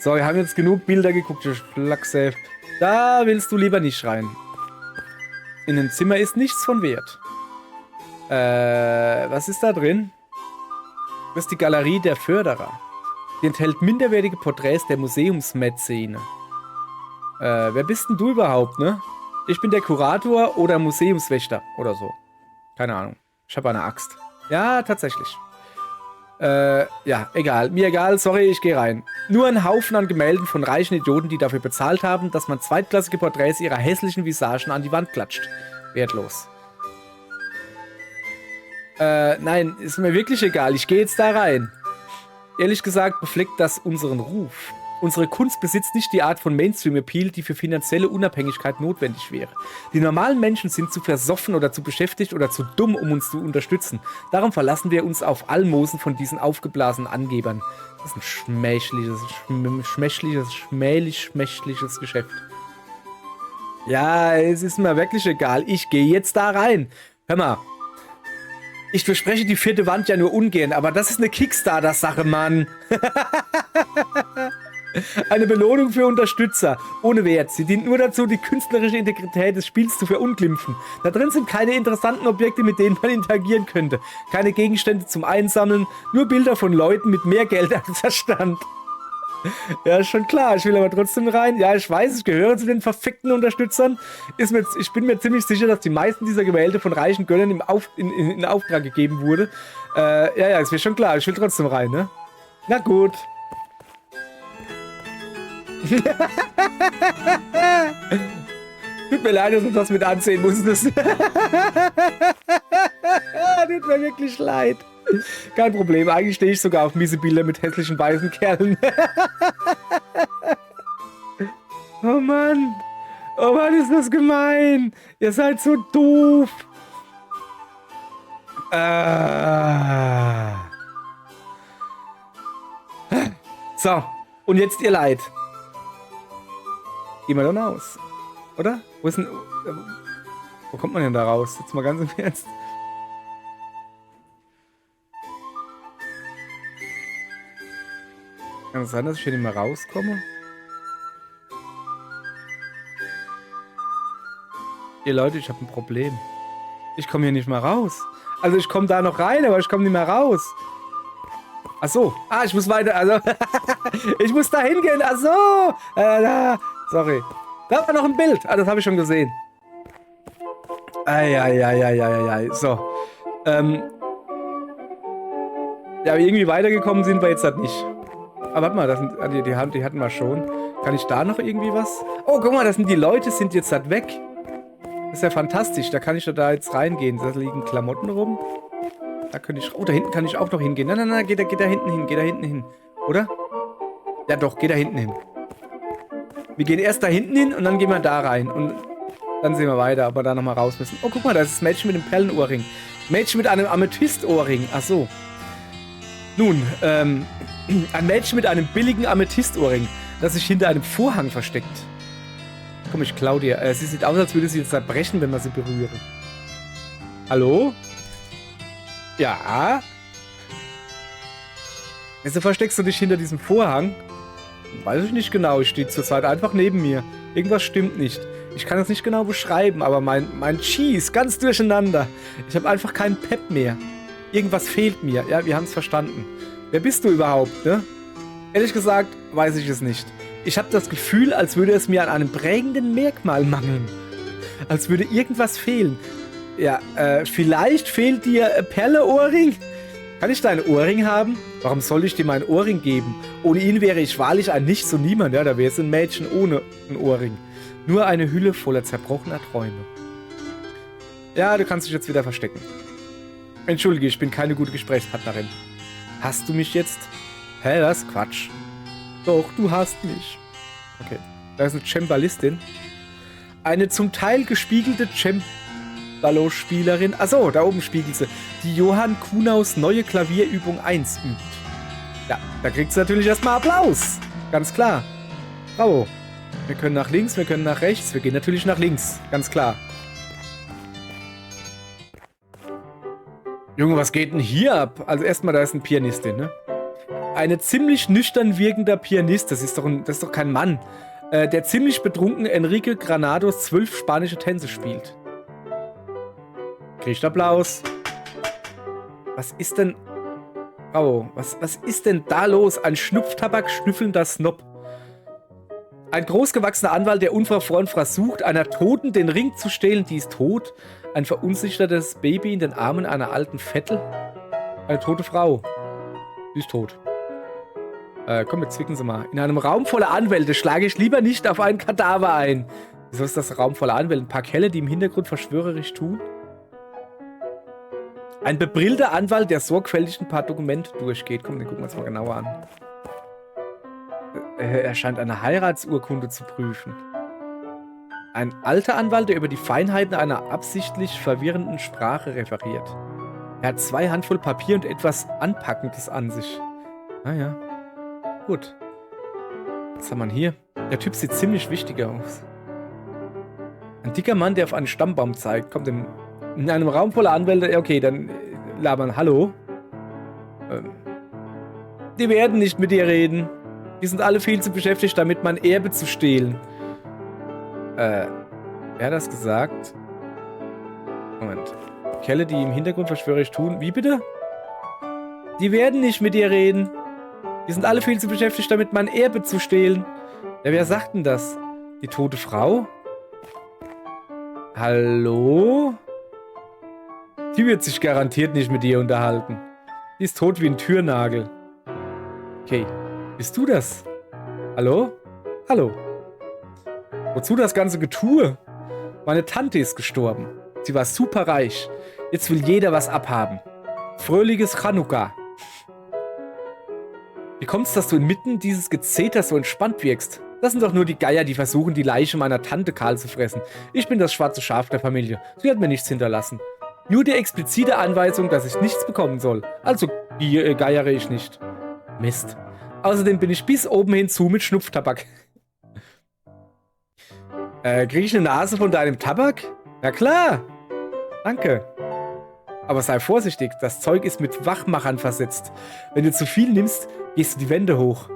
So, wir haben jetzt genug Bilder geguckt, du Schlacksafe. Da willst du lieber nicht rein. In dem Zimmer ist nichts von Wert. Was ist da drin? Das ist die Galerie der Förderer. Die enthält minderwertige Porträts der Museumsmäzene. Wer bist denn du überhaupt, ne? Ich bin der Kurator oder Museumswächter oder so. Keine Ahnung. Ich habe eine Axt. Ja, tatsächlich. Ja, egal. Mir egal, sorry, ich gehe rein. Nur ein Haufen an Gemälden von reichen Idioten, die dafür bezahlt haben, dass man zweitklassige Porträts ihrer hässlichen Visagen an die Wand klatscht. Wertlos. Nein, ist mir wirklich egal. Ich gehe jetzt da rein. Ehrlich gesagt befleckt das unseren Ruf. Unsere Kunst besitzt nicht die Art von Mainstream-Appeal, die für finanzielle Unabhängigkeit notwendig wäre. Die normalen Menschen sind zu versoffen oder zu beschäftigt oder zu dumm, um uns zu unterstützen. Darum verlassen wir uns auf Almosen von diesen aufgeblasenen Angebern. Das ist ein schmächliches Geschäft. Ja, es ist mir wirklich egal. Ich gehe jetzt da rein. Hör mal. Ich durchspreche die vierte Wand ja nur ungern, aber das ist eine Kickstarter-Sache, Mann. Eine Belohnung für Unterstützer. Ohne Wert. Sie dient nur dazu, die künstlerische Integrität des Spiels zu verunglimpfen. Da drin sind keine interessanten Objekte, mit denen man interagieren könnte. Keine Gegenstände zum Einsammeln. Nur Bilder von Leuten mit mehr Geld als Verstand. Ja, ist schon klar. Ich will aber trotzdem rein. Ja, ich weiß, ich gehöre zu den verfickten Unterstützern. Ich bin mir ziemlich sicher, dass die meisten dieser Gemälde von reichen Gönnern in Auftrag gegeben wurde. Ja, ist mir schon klar. Ich will trotzdem rein, ne? Na gut. Tut mir leid, dass du das mit ansehen musstest. Tut mir wirklich leid. Kein Problem, eigentlich stehe ich sogar auf miese Bilder mit hässlichen weißen Kerlen. Oh Mann, ist das gemein. Ihr seid so doof. So, und jetzt ihr Leid. Gehen wir dann aus, oder? Wo kommt man denn da raus? Jetzt mal ganz im Ernst. Kann es sein, dass ich hier nicht mehr rauskomme? Ihr Leute, ich habe ein Problem. Ich komme hier nicht mehr raus. Also ich komme da noch rein, aber ich komme nicht mehr raus. Ach so. Ah, ich muss weiter. Also ich muss da hingehen. Ach so. Sorry. Da war noch ein Bild. Ah, das habe ich schon gesehen. Eieieiei. So. Ja, aber irgendwie weitergekommen sind wir jetzt halt nicht. Aber warte mal, die hatten wir schon. Kann ich da noch irgendwie was? Oh, guck mal, das sind die Leute, sind jetzt halt weg. Das ist ja fantastisch. Da kann ich da jetzt reingehen. Da liegen Klamotten rum. Da könnte ich... Oh, da hinten kann ich auch noch hingehen. Nein, geh da hinten hin. Geh da hinten hin. Oder? Ja doch, geh da hinten hin. Wir gehen erst da hinten hin und dann gehen wir da rein. Und dann sehen wir weiter, ob wir da nochmal raus müssen. Oh, guck mal, da ist das Mädchen mit dem Perlenohrring. Mädchen mit einem Amethystohrring. Ach so. Nun, ein Mädchen mit einem billigen Amethystohrring, das sich hinter einem Vorhang versteckt. Komm, ich klau dir. Sie sieht aus, als würde sie jetzt zerbrechen, wenn wir sie berühren. Hallo? Ja? Wieso versteckst du dich hinter diesem Vorhang? Weiß ich nicht genau. Ich stehe zurzeit einfach neben mir. Irgendwas stimmt nicht. Ich kann das nicht genau beschreiben, aber mein Chi ist ganz durcheinander. Ich habe einfach keinen Pep mehr. Irgendwas fehlt mir. Ja, wir haben es verstanden. Wer bist du überhaupt, ne? Ehrlich gesagt, weiß ich es nicht. Ich habe das Gefühl, als würde es mir an einem prägenden Merkmal mangeln. Als würde irgendwas fehlen. Ja, vielleicht fehlt dir Perle-Ohrring? Kann ich deinen Ohrring haben? Warum soll ich dir meinen Ohrring geben? Ohne ihn wäre ich wahrlich ein Nichts und Niemand. Ja, da wäre es ein Mädchen ohne ein Ohrring. Nur eine Hülle voller zerbrochener Träume. Ja, du kannst dich jetzt wieder verstecken. Entschuldige, ich bin keine gute Gesprächspartnerin. Hast du mich jetzt? Hä, das ist Quatsch. Doch, du hast mich. Okay, da ist eine Cembalistin. Eine zum Teil gespiegelte Cembalo-Spielerin. Achso, da oben spiegelt sie. Die Johann Kuhnaus neue Klavierübung 1 übt. Ja, da kriegt sie natürlich erstmal Applaus. Ganz klar. Bravo. Wir können nach links, wir können nach rechts. Wir gehen natürlich nach links. Ganz klar. Junge, was geht denn hier ab? Also erstmal, da ist eine Pianistin, ne? Eine ziemlich nüchtern wirkender Pianist. Das ist doch kein Mann. Der ziemlich betrunken Enrique Granados 12 spanische Tänze spielt. Kriegt Applaus. Was ist denn... Oh, was ist denn da los? Ein Schnupftabak schnüffelnder Snob. Ein großgewachsener Anwalt, der unverfroren versucht, einer Toten den Ring zu stehlen, die ist tot. Ein verunsichertes Baby in den Armen einer alten Vettel. Eine tote Frau. Sie ist tot. Komm, jetzt zwicken Sie mal. In einem Raum voller Anwälte schlage ich lieber nicht auf einen Kadaver ein. Wieso ist das Raum voller Anwälte? Ein paar Kelle, die im Hintergrund verschwörerisch tun? Ein bebrillter Anwalt, der sorgfältig ein paar Dokumente durchgeht. Komm, den gucken wir uns mal genauer an. Er scheint eine Heiratsurkunde zu prüfen. Ein alter Anwalt, der über die Feinheiten einer absichtlich verwirrenden Sprache referiert. Er hat 2 Handvoll Papier und etwas Anpackendes an sich. Naja. Gut. Was haben wir hier? Der Typ sieht ziemlich wichtig aus. Ein dicker Mann, der auf einen Stammbaum zeigt. Kommt in einem Raum voller Anwälte. Okay, dann labern. Hallo? Die werden nicht mit dir reden. Die sind alle viel zu beschäftigt, damit mein Erbe zu stehlen. Wer hat das gesagt? Moment. Kelle, die im Hintergrund verschwörerisch tun. Wie bitte? Die werden nicht mit dir reden. Die sind alle viel zu beschäftigt, damit mein Erbe zu stehlen. Ja, wer sagt denn das? Die tote Frau? Hallo? Die wird sich garantiert nicht mit dir unterhalten. Die ist tot wie ein Türnagel. Okay. Bist du das? Hallo? Hallo. Wozu das ganze Getue? Meine Tante ist gestorben. Sie war super reich. Jetzt will jeder was abhaben. Fröhliches Chanukka. Wie kommt's, dass du inmitten dieses Gezeters so entspannt wirkst? Das sind doch nur die Geier, die versuchen, die Leiche meiner Tante kahl zu fressen. Ich bin das schwarze Schaf der Familie. Sie hat mir nichts hinterlassen. Nur die explizite Anweisung, dass ich nichts bekommen soll. Also geiere ich nicht. Mist. Außerdem bin ich bis oben hinzu mit Schnupftabak. Krieg ich eine Nase von deinem Tabak? Na klar. Danke. Aber sei vorsichtig, das Zeug ist mit Wachmachern versetzt. Wenn du zu viel nimmst, gehst du die Wände hoch.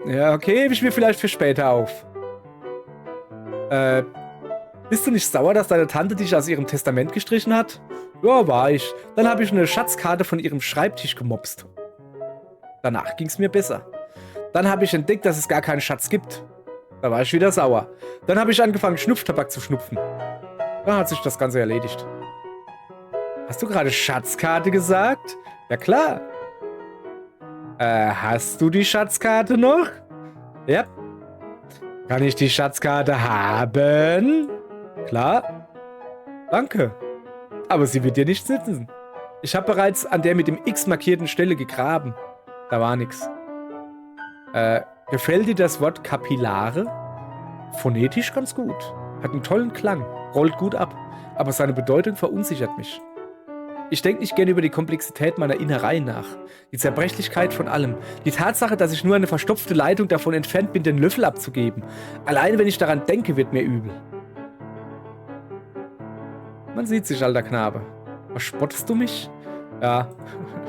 Ja, okay, hebe ich mir vielleicht für später auf. Bist du nicht sauer, dass deine Tante dich aus ihrem Testament gestrichen hat? Ja, war ich. Dann habe ich eine Schatzkarte von ihrem Schreibtisch gemopst. Danach ging es mir besser. Dann habe ich entdeckt, dass es gar keinen Schatz gibt. Da war ich wieder sauer. Dann habe ich angefangen, Schnupftabak zu schnupfen. Dann hat sich das Ganze erledigt. Hast du gerade Schatzkarte gesagt? Ja, klar. Hast du die Schatzkarte noch? Ja. Kann ich die Schatzkarte haben? Klar. Danke. Aber sie wird dir nicht sitzen. Ich habe bereits an der mit dem X markierten Stelle gegraben. Da war nichts. Gefällt dir das Wort Kapillare? Phonetisch ganz gut. Hat einen tollen Klang. Rollt gut ab. Aber seine Bedeutung verunsichert mich. Ich denke nicht gerne über die Komplexität meiner Innereien nach. Die Zerbrechlichkeit von allem. Die Tatsache, dass ich nur eine verstopfte Leitung davon entfernt bin, den Löffel abzugeben. Allein wenn ich daran denke, wird mir übel. Man sieht sich, alter Knabe. Verspottest du mich? Ja.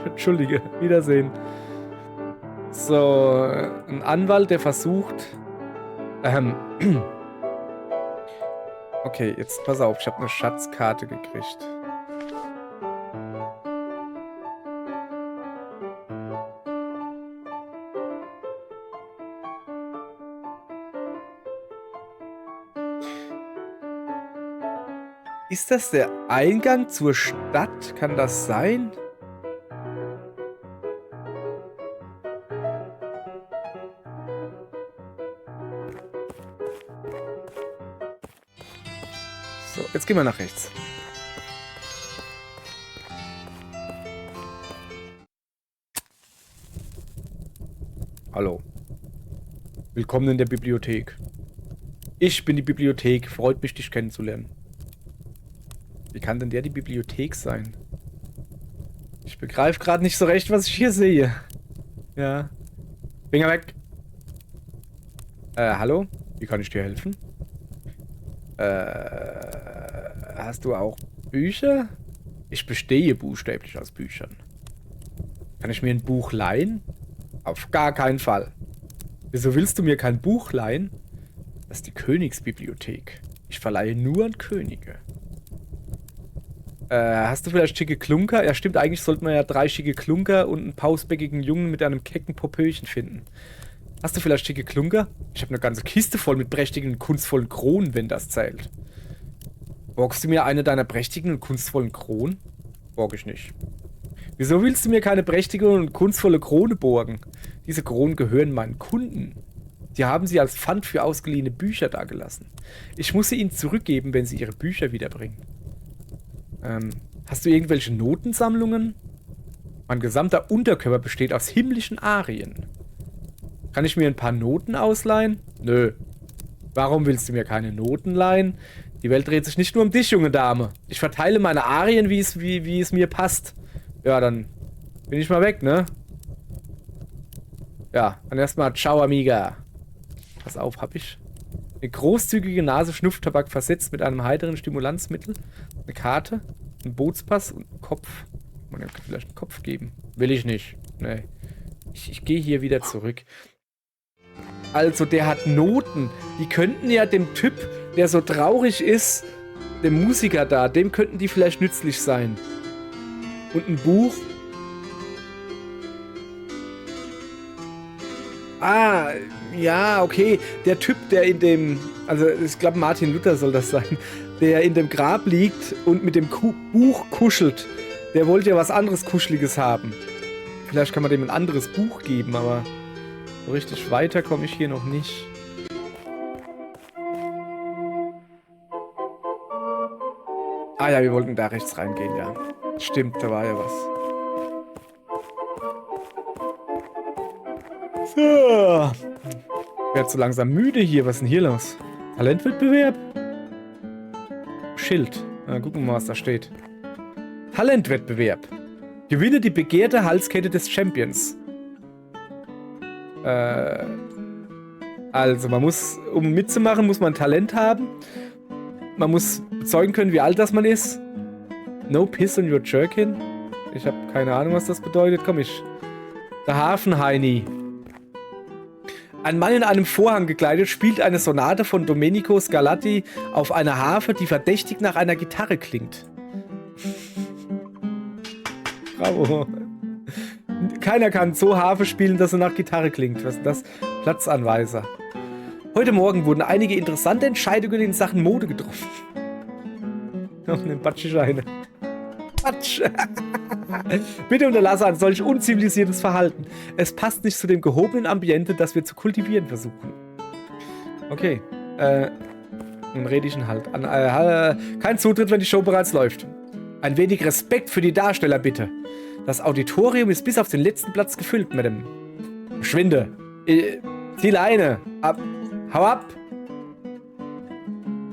Entschuldige. Wiedersehen. So, ein Anwalt, der versucht... Okay, jetzt pass auf. Ich habe eine Schatzkarte gekriegt. Ist das der Eingang zur Stadt? Kann das sein? So, jetzt gehen wir nach rechts. Hallo. Willkommen in der Bibliothek. Ich bin die Bibliothek. Freut mich, dich kennenzulernen. Wie kann denn der die Bibliothek sein? Ich begreife gerade nicht so recht, was ich hier sehe. Ja. Finger weg. Hallo? Wie kann ich dir helfen? Hast du auch Bücher? Ich bestehe buchstäblich aus Büchern. Kann ich mir ein Buch leihen? Auf gar keinen Fall. Wieso willst du mir kein Buch leihen? Das ist die Königsbibliothek. Ich verleihe nur an Könige. Hast du vielleicht schicke Klunker? Ja, stimmt, eigentlich sollten wir ja 3 schicke Klunker und einen pausbäckigen Jungen mit einem kecken Popöchen finden. Hast du vielleicht schicke Klunker? Ich habe eine ganze Kiste voll mit prächtigen und kunstvollen Kronen, wenn das zählt. Borgst du mir eine deiner prächtigen und kunstvollen Kronen? Borg ich nicht. Wieso willst du mir keine prächtige und kunstvolle Krone borgen? Diese Kronen gehören meinen Kunden. Die haben sie als Pfand für ausgeliehene Bücher dagelassen. Ich muss sie ihnen zurückgeben, wenn sie ihre Bücher wiederbringen. Hast du irgendwelche Notensammlungen? Mein gesamter Unterkörper besteht aus himmlischen Arien. Kann ich mir ein paar Noten ausleihen? Nö. Warum willst du mir keine Noten leihen? Die Welt dreht sich nicht nur um dich, junge Dame. Ich verteile meine Arien, wie es mir passt. Ja, dann bin ich mal weg, ne? Ja, dann erstmal ciao, amiga. Pass auf, hab ich eine großzügige Nase Schnupftabak versetzt mit einem heiteren Stimulanzmittel, eine Karte, einen Bootspass und einen Kopf. Man kann vielleicht einen Kopf geben. Will ich nicht. Nee. Ich gehe hier wieder zurück. Also, der hat Noten. Die könnten ja dem Typ, der so traurig ist, dem Musiker da, dem könnten die vielleicht nützlich sein. Und ein Buch. Ah, ja, okay. Der Typ, der in dem, also ich glaube Martin Luther soll das sein, der in dem Grab liegt und mit dem Buch kuschelt, der wollte ja was anderes Kuscheliges haben. Vielleicht kann man dem ein anderes Buch geben, aber so richtig weiter komme ich hier noch nicht. Ah ja, wir wollten da rechts reingehen, ja. Stimmt, da war ja was. So. Ich werde so langsam müde hier. Was ist denn hier los? Talentwettbewerb? Schild. Na, gucken wir mal, was da steht. Talentwettbewerb. Gewinne die begehrte Halskette des Champions. Also, man muss, um mitzumachen, muss man Talent haben. Man muss bezeugen können, wie alt das man ist. No piss on your jerkin. Ich habe keine Ahnung, was das bedeutet. Komm ich. Der Hafenheini. Ein Mann in einem Vorhang gekleidet spielt eine Sonate von Domenico Scarlatti auf einer Harfe, die verdächtig nach einer Gitarre klingt. Bravo. Keiner kann so Harfe spielen, dass er nach Gitarre klingt. Was ist das? Platzanweiser. Heute Morgen wurden einige interessante Entscheidungen in Sachen Mode getroffen. Noch eine Batschescheine. Batsch. Bitte unterlasse ein solch unzivilisiertes Verhalten. Es passt nicht zu dem gehobenen Ambiente, das wir zu kultivieren versuchen. Okay. Nun rede ich ihn halt an. Kein Zutritt, wenn die Show bereits läuft. Ein wenig Respekt für die Darsteller, bitte. Das Auditorium ist bis auf den letzten Platz gefüllt, Madame. Schwinde. Zieh Leine. Ab. Hau ab.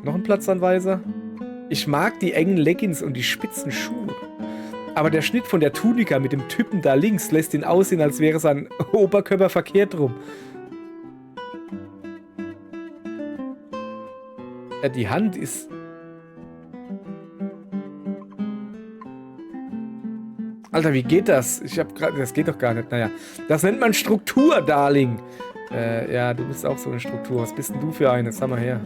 Noch ein Platzanweiser. Ich mag die engen Leggings und die spitzen Schuhe. Aber der Schnitt von der Tunika mit dem Typen da links lässt ihn aussehen, als wäre sein Oberkörper verkehrt rum. Ja, die Hand ist... Alter, wie geht das? Ich hab gerade... Das geht doch gar nicht. Naja. Das nennt man Struktur, Darling. Ja, du bist auch so eine Struktur. Was bist denn du für eine? Sag mal her.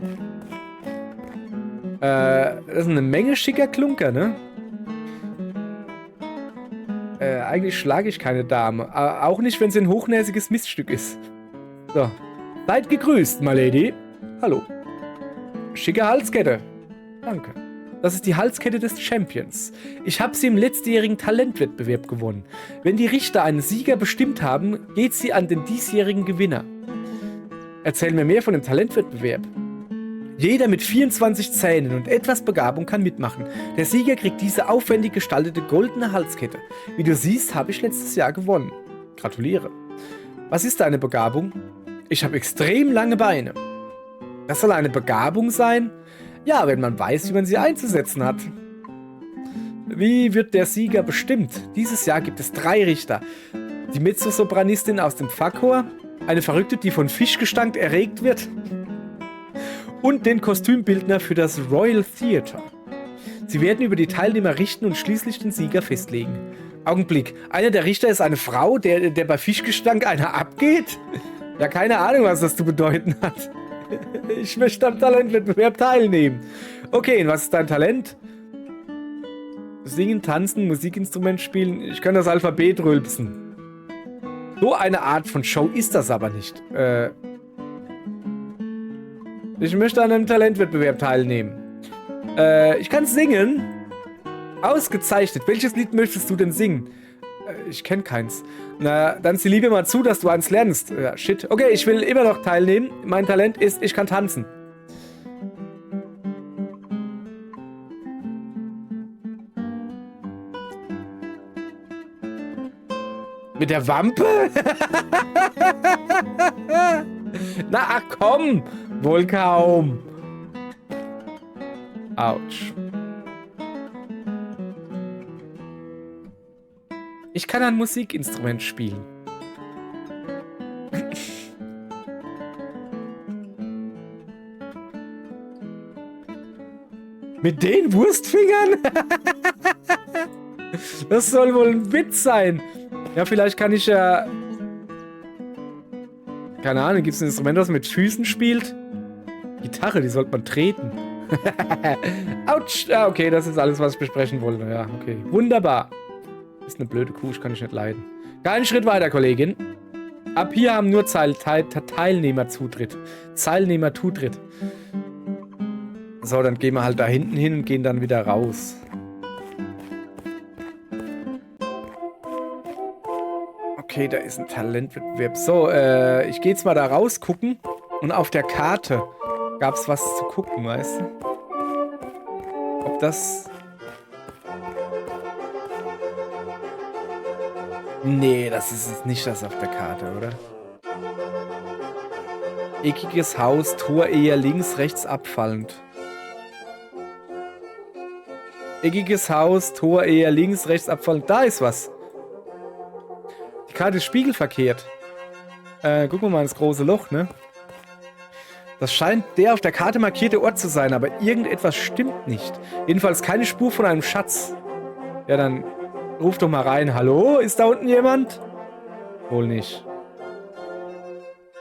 Das ist eine Menge schicker Klunker, ne? Eigentlich schlage ich keine Dame. Auch nicht, wenn sie ein hochnäsiges Miststück ist. So. Seid gegrüßt, my lady. Hallo. Schicke Halskette. Danke. Das ist die Halskette des Champions. Ich habe sie im letztjährigen Talentwettbewerb gewonnen. Wenn die Richter einen Sieger bestimmt haben, geht sie an den diesjährigen Gewinner. Erzähl mir mehr von dem Talentwettbewerb. Jeder mit 24 Zähnen und etwas Begabung kann mitmachen. Der Sieger kriegt diese aufwendig gestaltete goldene Halskette. Wie du siehst, habe ich letztes Jahr gewonnen. Gratuliere. Was ist deine Begabung? Ich habe extrem lange Beine. Das soll eine Begabung sein? Ja, wenn man weiß, wie man sie einzusetzen hat. Wie wird der Sieger bestimmt? Dieses Jahr gibt es 3 Richter. Die Mezzosopranistin aus dem Pfarrchor, eine Verrückte, die von Fischgestank erregt wird, und den Kostümbildner für das Royal Theatre. Sie werden über die Teilnehmer richten und schließlich den Sieger festlegen. Augenblick, einer der Richter ist eine Frau, der bei Fischgestank einer abgeht? Ja, keine Ahnung, was das zu bedeuten hat. Ich möchte am Talentwettbewerb teilnehmen. Okay, und was ist dein Talent? Singen, tanzen, Musikinstrument spielen. Ich kann das Alphabet rülpsen. So eine Art von Show ist das aber nicht. Ich möchte an einem Talentwettbewerb teilnehmen. Ich kann singen. Ausgezeichnet. Welches Lied möchtest du denn singen? Ich kenne keins. Na, dann sieh lieber mal zu, dass du eins lernst. Ja, shit. Okay, ich will immer noch teilnehmen. Mein Talent ist, ich kann tanzen. Mit der Wampe? Na, ach komm. Wohl kaum. Autsch. Ich kann ein Musikinstrument spielen. Mit den Wurstfingern? Das soll wohl ein Witz sein. Ja, vielleicht kann ich ja... Keine Ahnung, gibt es ein Instrument, das mit Füßen spielt? Gitarre, die sollte man treten. Autsch. Ja, okay, das ist alles, was ich besprechen wollte. Ja, okay. Wunderbar. Ist eine blöde Kuh, ich kann nicht leiden. Keinen Schritt weiter, Kollegin. Ab hier haben nur Teilnehmer Zutritt. Teilnehmer-Zutritt. So, dann gehen wir halt da hinten hin und gehen dann wieder raus. Okay, da ist ein Talentwettbewerb. So, ich gehe jetzt mal da raus gucken. Und auf der Karte gab es was zu gucken, weißt du? Ob das... Nee, das ist nicht das auf der Karte, oder? Eckiges Haus, Tor eher links, rechts abfallend. Eckiges Haus, Tor eher links, rechts abfallend. Da ist was. Die Karte ist spiegelverkehrt. Gucken wir mal ins große Loch, ne? Das scheint der auf der Karte markierte Ort zu sein, aber irgendetwas stimmt nicht. Jedenfalls keine Spur von einem Schatz. Ja, dann ruf doch mal rein. Hallo? Ist da unten jemand? Wohl nicht.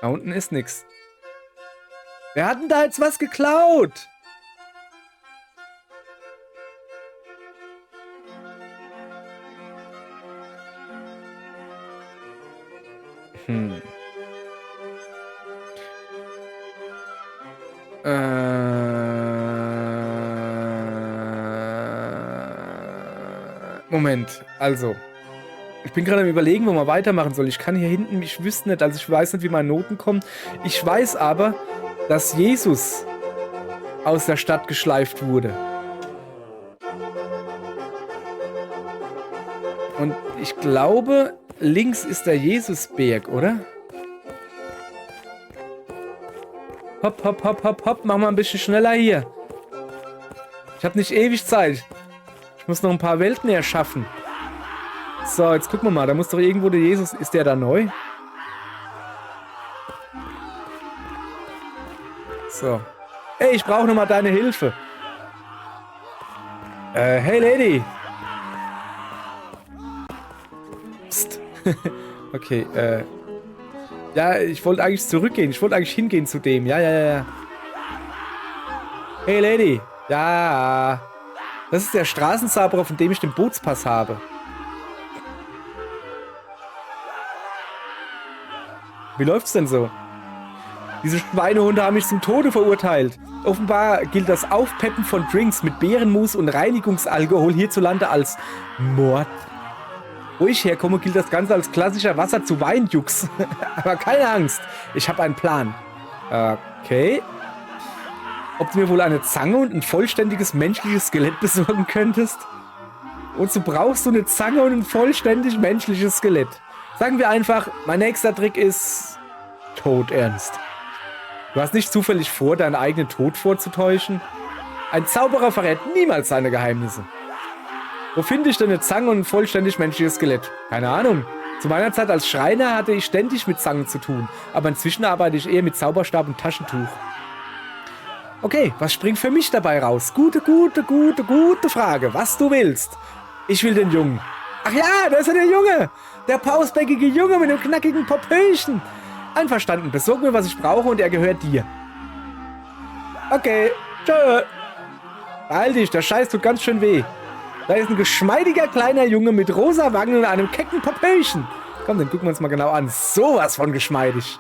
Da unten ist nichts. Wer hat denn da jetzt was geklaut? Moment, also. Ich bin gerade am Überlegen, wo man weitermachen soll. Ich kann hier hinten, ich wüsste nicht, also ich weiß nicht, wie meine Noten kommen. Ich weiß aber, dass Jesus aus der Stadt geschleift wurde. Und ich glaube, links ist der Jesusberg, oder? Hopp, hopp, hopp, hopp, hopp. Mach mal ein bisschen schneller hier. Ich habe nicht ewig Zeit. Ich muss noch ein paar Welten erschaffen. So, jetzt gucken wir mal. Da muss doch irgendwo der Jesus... Ist der da neu? So. Ey, ich brauche noch mal deine Hilfe. Hey, Lady. Okay, ja, ich wollte eigentlich zurückgehen. Ich wollte eigentlich hingehen zu dem. Ja, ja, ja. Hey, Lady. Ja. Das ist der Straßenzauberer, von dem ich den Bootspass habe. Wie läuft's denn so? Diese Schweinehunde haben mich zum Tode verurteilt. Offenbar gilt das Aufpeppen von Drinks mit Beerenmus und Reinigungsalkohol hierzulande als Mord. Wo ich herkomme, gilt das Ganze als klassischer Wasser zu Weinjux. Aber keine Angst, ich habe einen Plan. Okay. Ob du mir wohl eine Zange und ein vollständiges menschliches Skelett besorgen könntest? Wozu brauchst du eine Zange und ein vollständig menschliches Skelett? Sagen wir einfach, mein nächster Trick ist todernst. Du hast nicht zufällig vor, deinen eigenen Tod vorzutäuschen? Ein Zauberer verrät niemals seine Geheimnisse. Wo finde ich denn eine Zange und ein vollständig menschliches Skelett? Keine Ahnung. Zu meiner Zeit als Schreiner hatte ich ständig mit Zangen zu tun, aber inzwischen arbeite ich eher mit Zauberstab und Taschentuch. Okay, was springt für mich dabei raus? Gute Frage. Was du willst. Ich will den Jungen. Ach ja, da ist ja der Junge. Der pausbäckige Junge mit dem knackigen Popöchen. Einverstanden, besorg mir, was ich brauche und er gehört dir. Okay, tschö. Beeil dich, der Scheiß tut ganz schön weh. Da ist ein geschmeidiger kleiner Junge mit rosa Wangen und einem kecken Popöchen. Komm, den gucken wir uns mal genau an. Sowas von geschmeidig.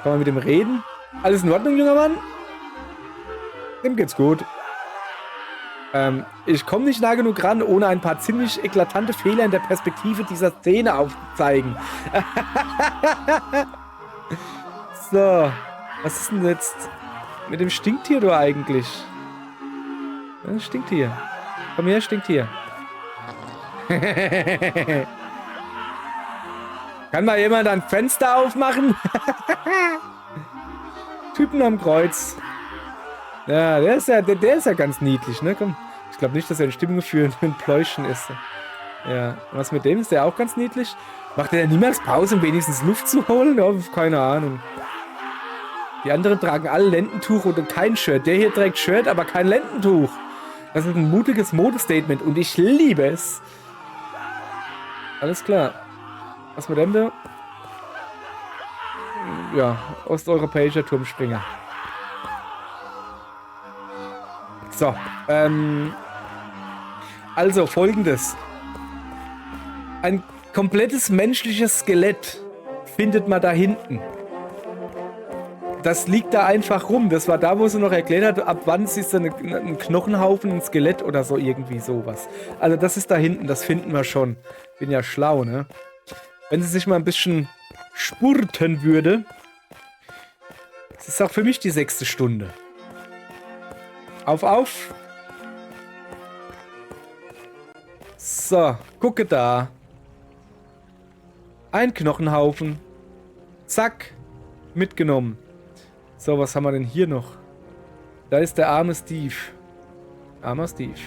Kann man mit dem reden? Alles in Ordnung, junger Mann? Dem geht's gut. Ich komme nicht nah genug ran, ohne ein paar ziemlich eklatante Fehler in der Perspektive dieser Szene aufzuzeigen. So, was ist denn jetzt mit dem Stinktier du eigentlich? Ja, Stinktier. Komm her, Stinktier. Kann mal jemand ein Fenster aufmachen? Typen am Kreuz. Ja, der ist ja ganz niedlich, ne? Komm. Ich glaube nicht, dass er ein Stimmung für ein Pläuschen ist. Ja. Was mit dem? Ist der auch ganz niedlich? Macht er niemals Pause, um wenigstens Luft zu holen? Oh, keine Ahnung. Die anderen tragen alle Lendentuch und kein Shirt. Der hier trägt Shirt, aber kein Lendentuch. Das ist ein mutiges Modestatement und ich liebe es. Alles klar. Was mit dem da? Ja, osteuropäischer Turmspringer. So, also folgendes. Ein komplettes menschliches Skelett findet man da hinten. Das liegt da einfach rum. Das war da, wo sie noch erklärt hat, ab wann ist dann ein Knochenhaufen, ein Skelett oder so, irgendwie sowas. Also das ist da hinten, das finden wir schon. Bin ja schlau, ne? Wenn sie sich mal ein bisschen spurten würde. Das ist auch für mich die 6. Stunde. Auf. So, gucke da. Ein Knochenhaufen. Zack. Mitgenommen. So, was haben wir denn hier noch? Da ist der arme Steve. Armer Steve.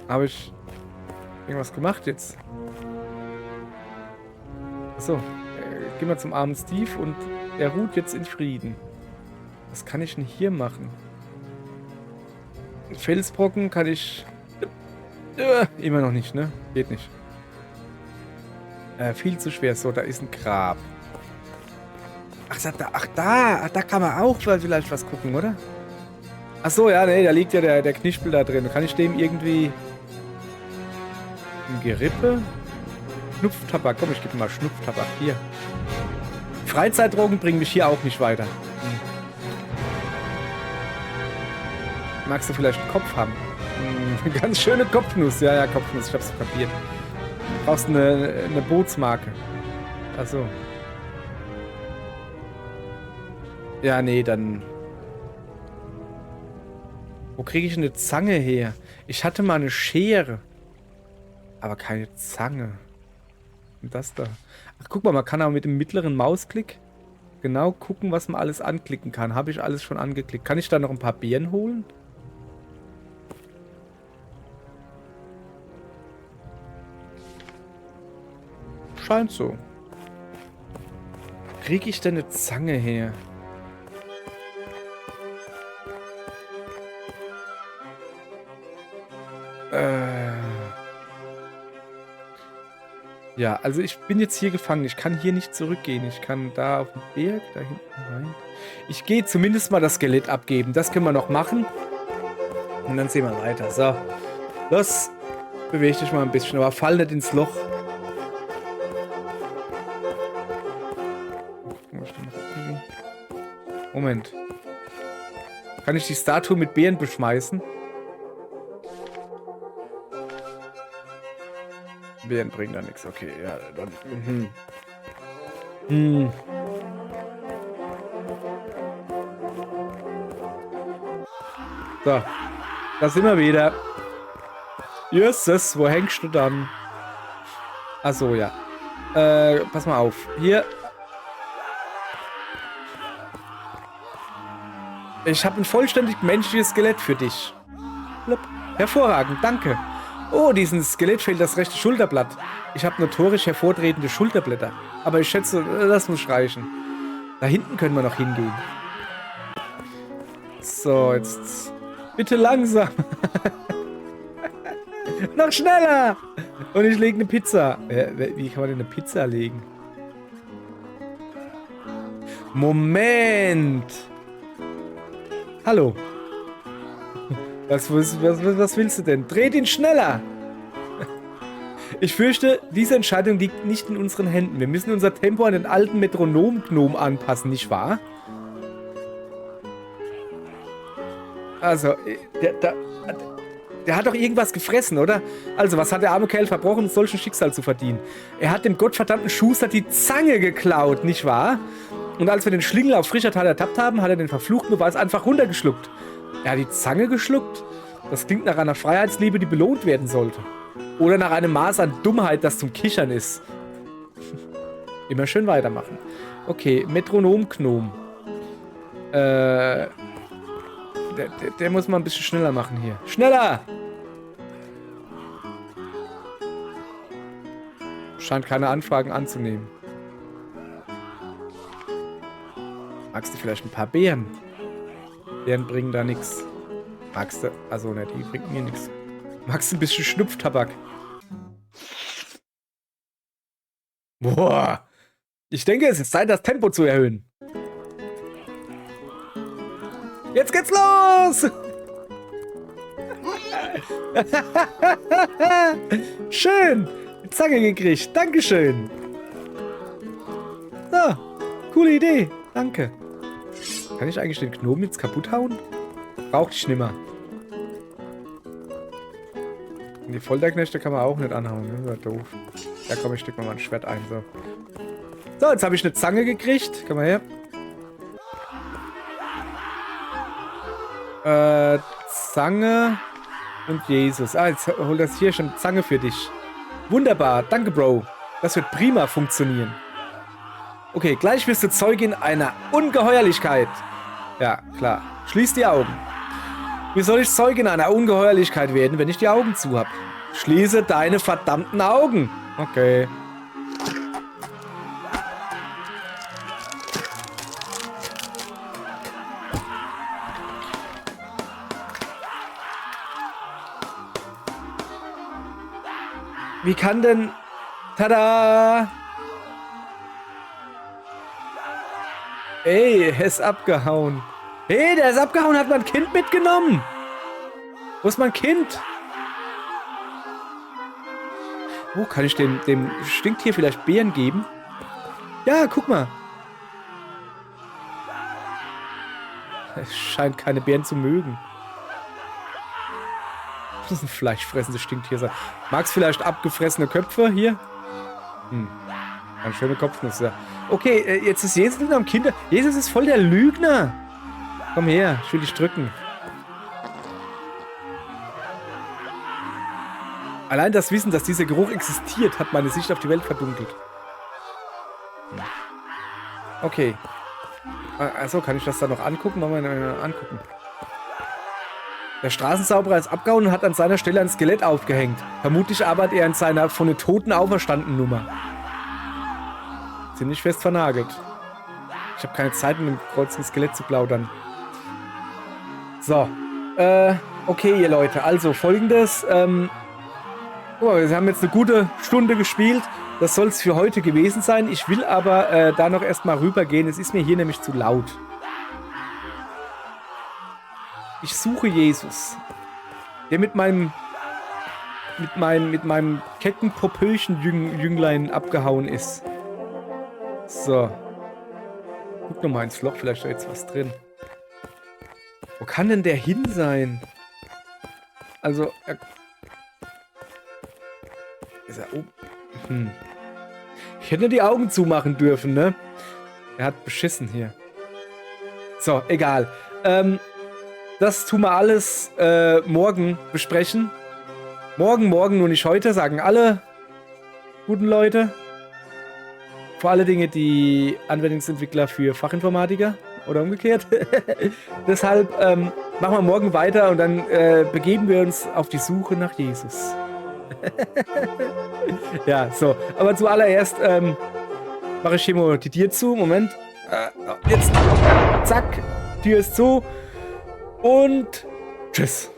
Habe ich irgendwas gemacht jetzt? Achso. Gehen wir zum armen Steve und er ruht jetzt in Frieden. Was kann ich denn hier machen? Felsbrocken kann ich... immer noch nicht, ne? Geht nicht. Viel zu schwer. So, da ist ein Grab. Ach, da kann man auch vielleicht was gucken, oder? Ach so, ja, nee, da liegt ja der Knispel da drin. Kann ich dem irgendwie... ein Gerippe? Schnupftabak. Komm, ich gebe mal Schnupftabak. Hier. Freizeitdrogen bringen mich hier auch nicht weiter. Magst du vielleicht einen Kopf haben? Ganz schöne Kopfnuss. Ja, Kopfnuss. Ich hab's kapiert. Du brauchst eine Bootsmarke. Achso. Ja, nee, dann... Wo kriege ich eine Zange her? Ich hatte mal eine Schere. Aber keine Zange. Und das da. Ach, guck mal, man kann aber mit dem mittleren Mausklick genau gucken, was man alles anklicken kann. Habe ich alles schon angeklickt. Kann ich da noch ein paar Beeren holen? Scheint so. Kriege ich denn eine Zange her? Ja, also ich bin jetzt hier gefangen. Ich kann hier nicht zurückgehen. Ich kann da auf den Berg, da hinten rein. Ich gehe zumindest mal das Skelett abgeben. Das können wir noch machen. Und dann sehen wir weiter. So, los. Beweg dich mal ein bisschen, aber fall nicht ins Loch. Moment. Kann ich die Statue mit Beeren beschmeißen? Beeren bringen da nichts. Okay, ja, dann. So, da sind wir wieder. Jösses, wo hängst du dann? Achso, ja. Pass mal auf. Hier. Ich habe ein vollständig menschliches Skelett für dich. Blub. Hervorragend, danke. Oh, diesem Skelett fehlt das rechte Schulterblatt. Ich habe notorisch hervortretende Schulterblätter. Aber ich schätze, das muss reichen. Da hinten können wir noch hingehen. So, jetzt... Bitte langsam. Noch schneller. Und ich lege eine Pizza. Wie kann man denn eine Pizza legen? Moment. Hallo. Was willst du denn? Dreht ihn schneller! Ich fürchte, diese Entscheidung liegt nicht in unseren Händen. Wir müssen unser Tempo an den alten Metronom-Gnom anpassen, nicht wahr? Also, der hat doch irgendwas gefressen, oder? Also, was hat der arme Kerl verbrochen, solchen Schicksal zu verdienen? Er hat dem gottverdammten Schuster die Zange geklaut, nicht wahr? Und als wir den Schlingel auf frischer Tat ertappt haben, hat er den verfluchten Beweis einfach runtergeschluckt. Er hat die Zange geschluckt? Das klingt nach einer Freiheitsliebe, die belohnt werden sollte. Oder nach einem Maß an Dummheit, das zum Kichern ist. Immer schön weitermachen. Okay, Metronom-Gnom. Der muss mal ein bisschen schneller machen hier. Schneller! Scheint keine Anfragen anzunehmen. Magst du vielleicht ein paar Beeren? Beeren bringen da nichts. Magst du? Also, ne, die bringen mir nichts. Magst du ein bisschen Schnupftabak? Boah. Ich denke, es ist Zeit, das Tempo zu erhöhen. Jetzt geht's los! Schön! Die Zange gekriegt. Dankeschön. So, coole Idee. Danke. Kann ich eigentlich den Gnomen jetzt kaputt hauen? Braucht ich nimmer. Die Folterknechte kann man auch nicht anhauen. Das ist ja doof. Ja komm, ich steck mal ein Schwert ein. So, so jetzt habe ich eine Zange gekriegt. Komm mal her. Zange und Jesus. Ah, jetzt hol das hier schon Zange für dich. Wunderbar. Danke, Bro. Das wird prima funktionieren. Okay, gleich wirst du Zeugin einer Ungeheuerlichkeit. Ja, klar. Schließ die Augen. Wie soll ich Zeugin einer Ungeheuerlichkeit werden, wenn ich die Augen zu habe? Schließe deine verdammten Augen. Okay. Wie kann denn... Tada! Ey, er ist abgehauen. Hey, der ist abgehauen, hat mein Kind mitgenommen. Wo ist mein Kind? Oh, kann ich dem Stinktier vielleicht Beeren geben? Ja, guck mal. Es scheint keine Beeren zu mögen. Das ist ein fleischfressendes Stinktier sein. Magst vielleicht abgefressene Köpfe hier? Eine schöne Kopfnuss, ja. Okay, jetzt ist Jesus am Kinder. Jesus ist voll der Lügner. Komm her, ich will dich drücken. Allein das Wissen, dass dieser Geruch existiert, hat meine Sicht auf die Welt verdunkelt. Okay. Also kann ich das da noch angucken? Machen wir angucken. Der Straßensauberer ist abgehauen und hat an seiner Stelle ein Skelett aufgehängt. Vermutlich arbeitet er in seiner von den Toten auferstandenen Nummer. Ziemlich fest vernagelt. Ich habe keine Zeit, mit dem kreuzenden Skelett zu plaudern. So. Okay, ihr Leute. Also, folgendes. Wir haben jetzt eine gute Stunde gespielt. das soll es für heute gewesen sein. Ich will aber da noch erstmal rübergehen. Es ist mir hier nämlich zu laut. Ich suche Jesus, der mit meinem kecken Popöchen-Jünglein abgehauen ist. So. Guck nochmal ins Loch, vielleicht ist da jetzt was drin. Wo kann denn der hin sein? Also, ist er oben? Ich hätte die Augen zumachen dürfen, ne? Er hat beschissen hier. So, egal. Das tun wir alles morgen besprechen. Morgen, nur nicht heute, sagen alle guten Leute. Vor allen Dingen die Anwendungsentwickler für Fachinformatiker oder umgekehrt. Deshalb machen wir morgen weiter und dann begeben wir uns auf die Suche nach Jesus. Ja, so. Aber zuallererst mache ich hier mal die Tür zu. Moment. Jetzt. Zack. Tür ist zu. Und tschüss.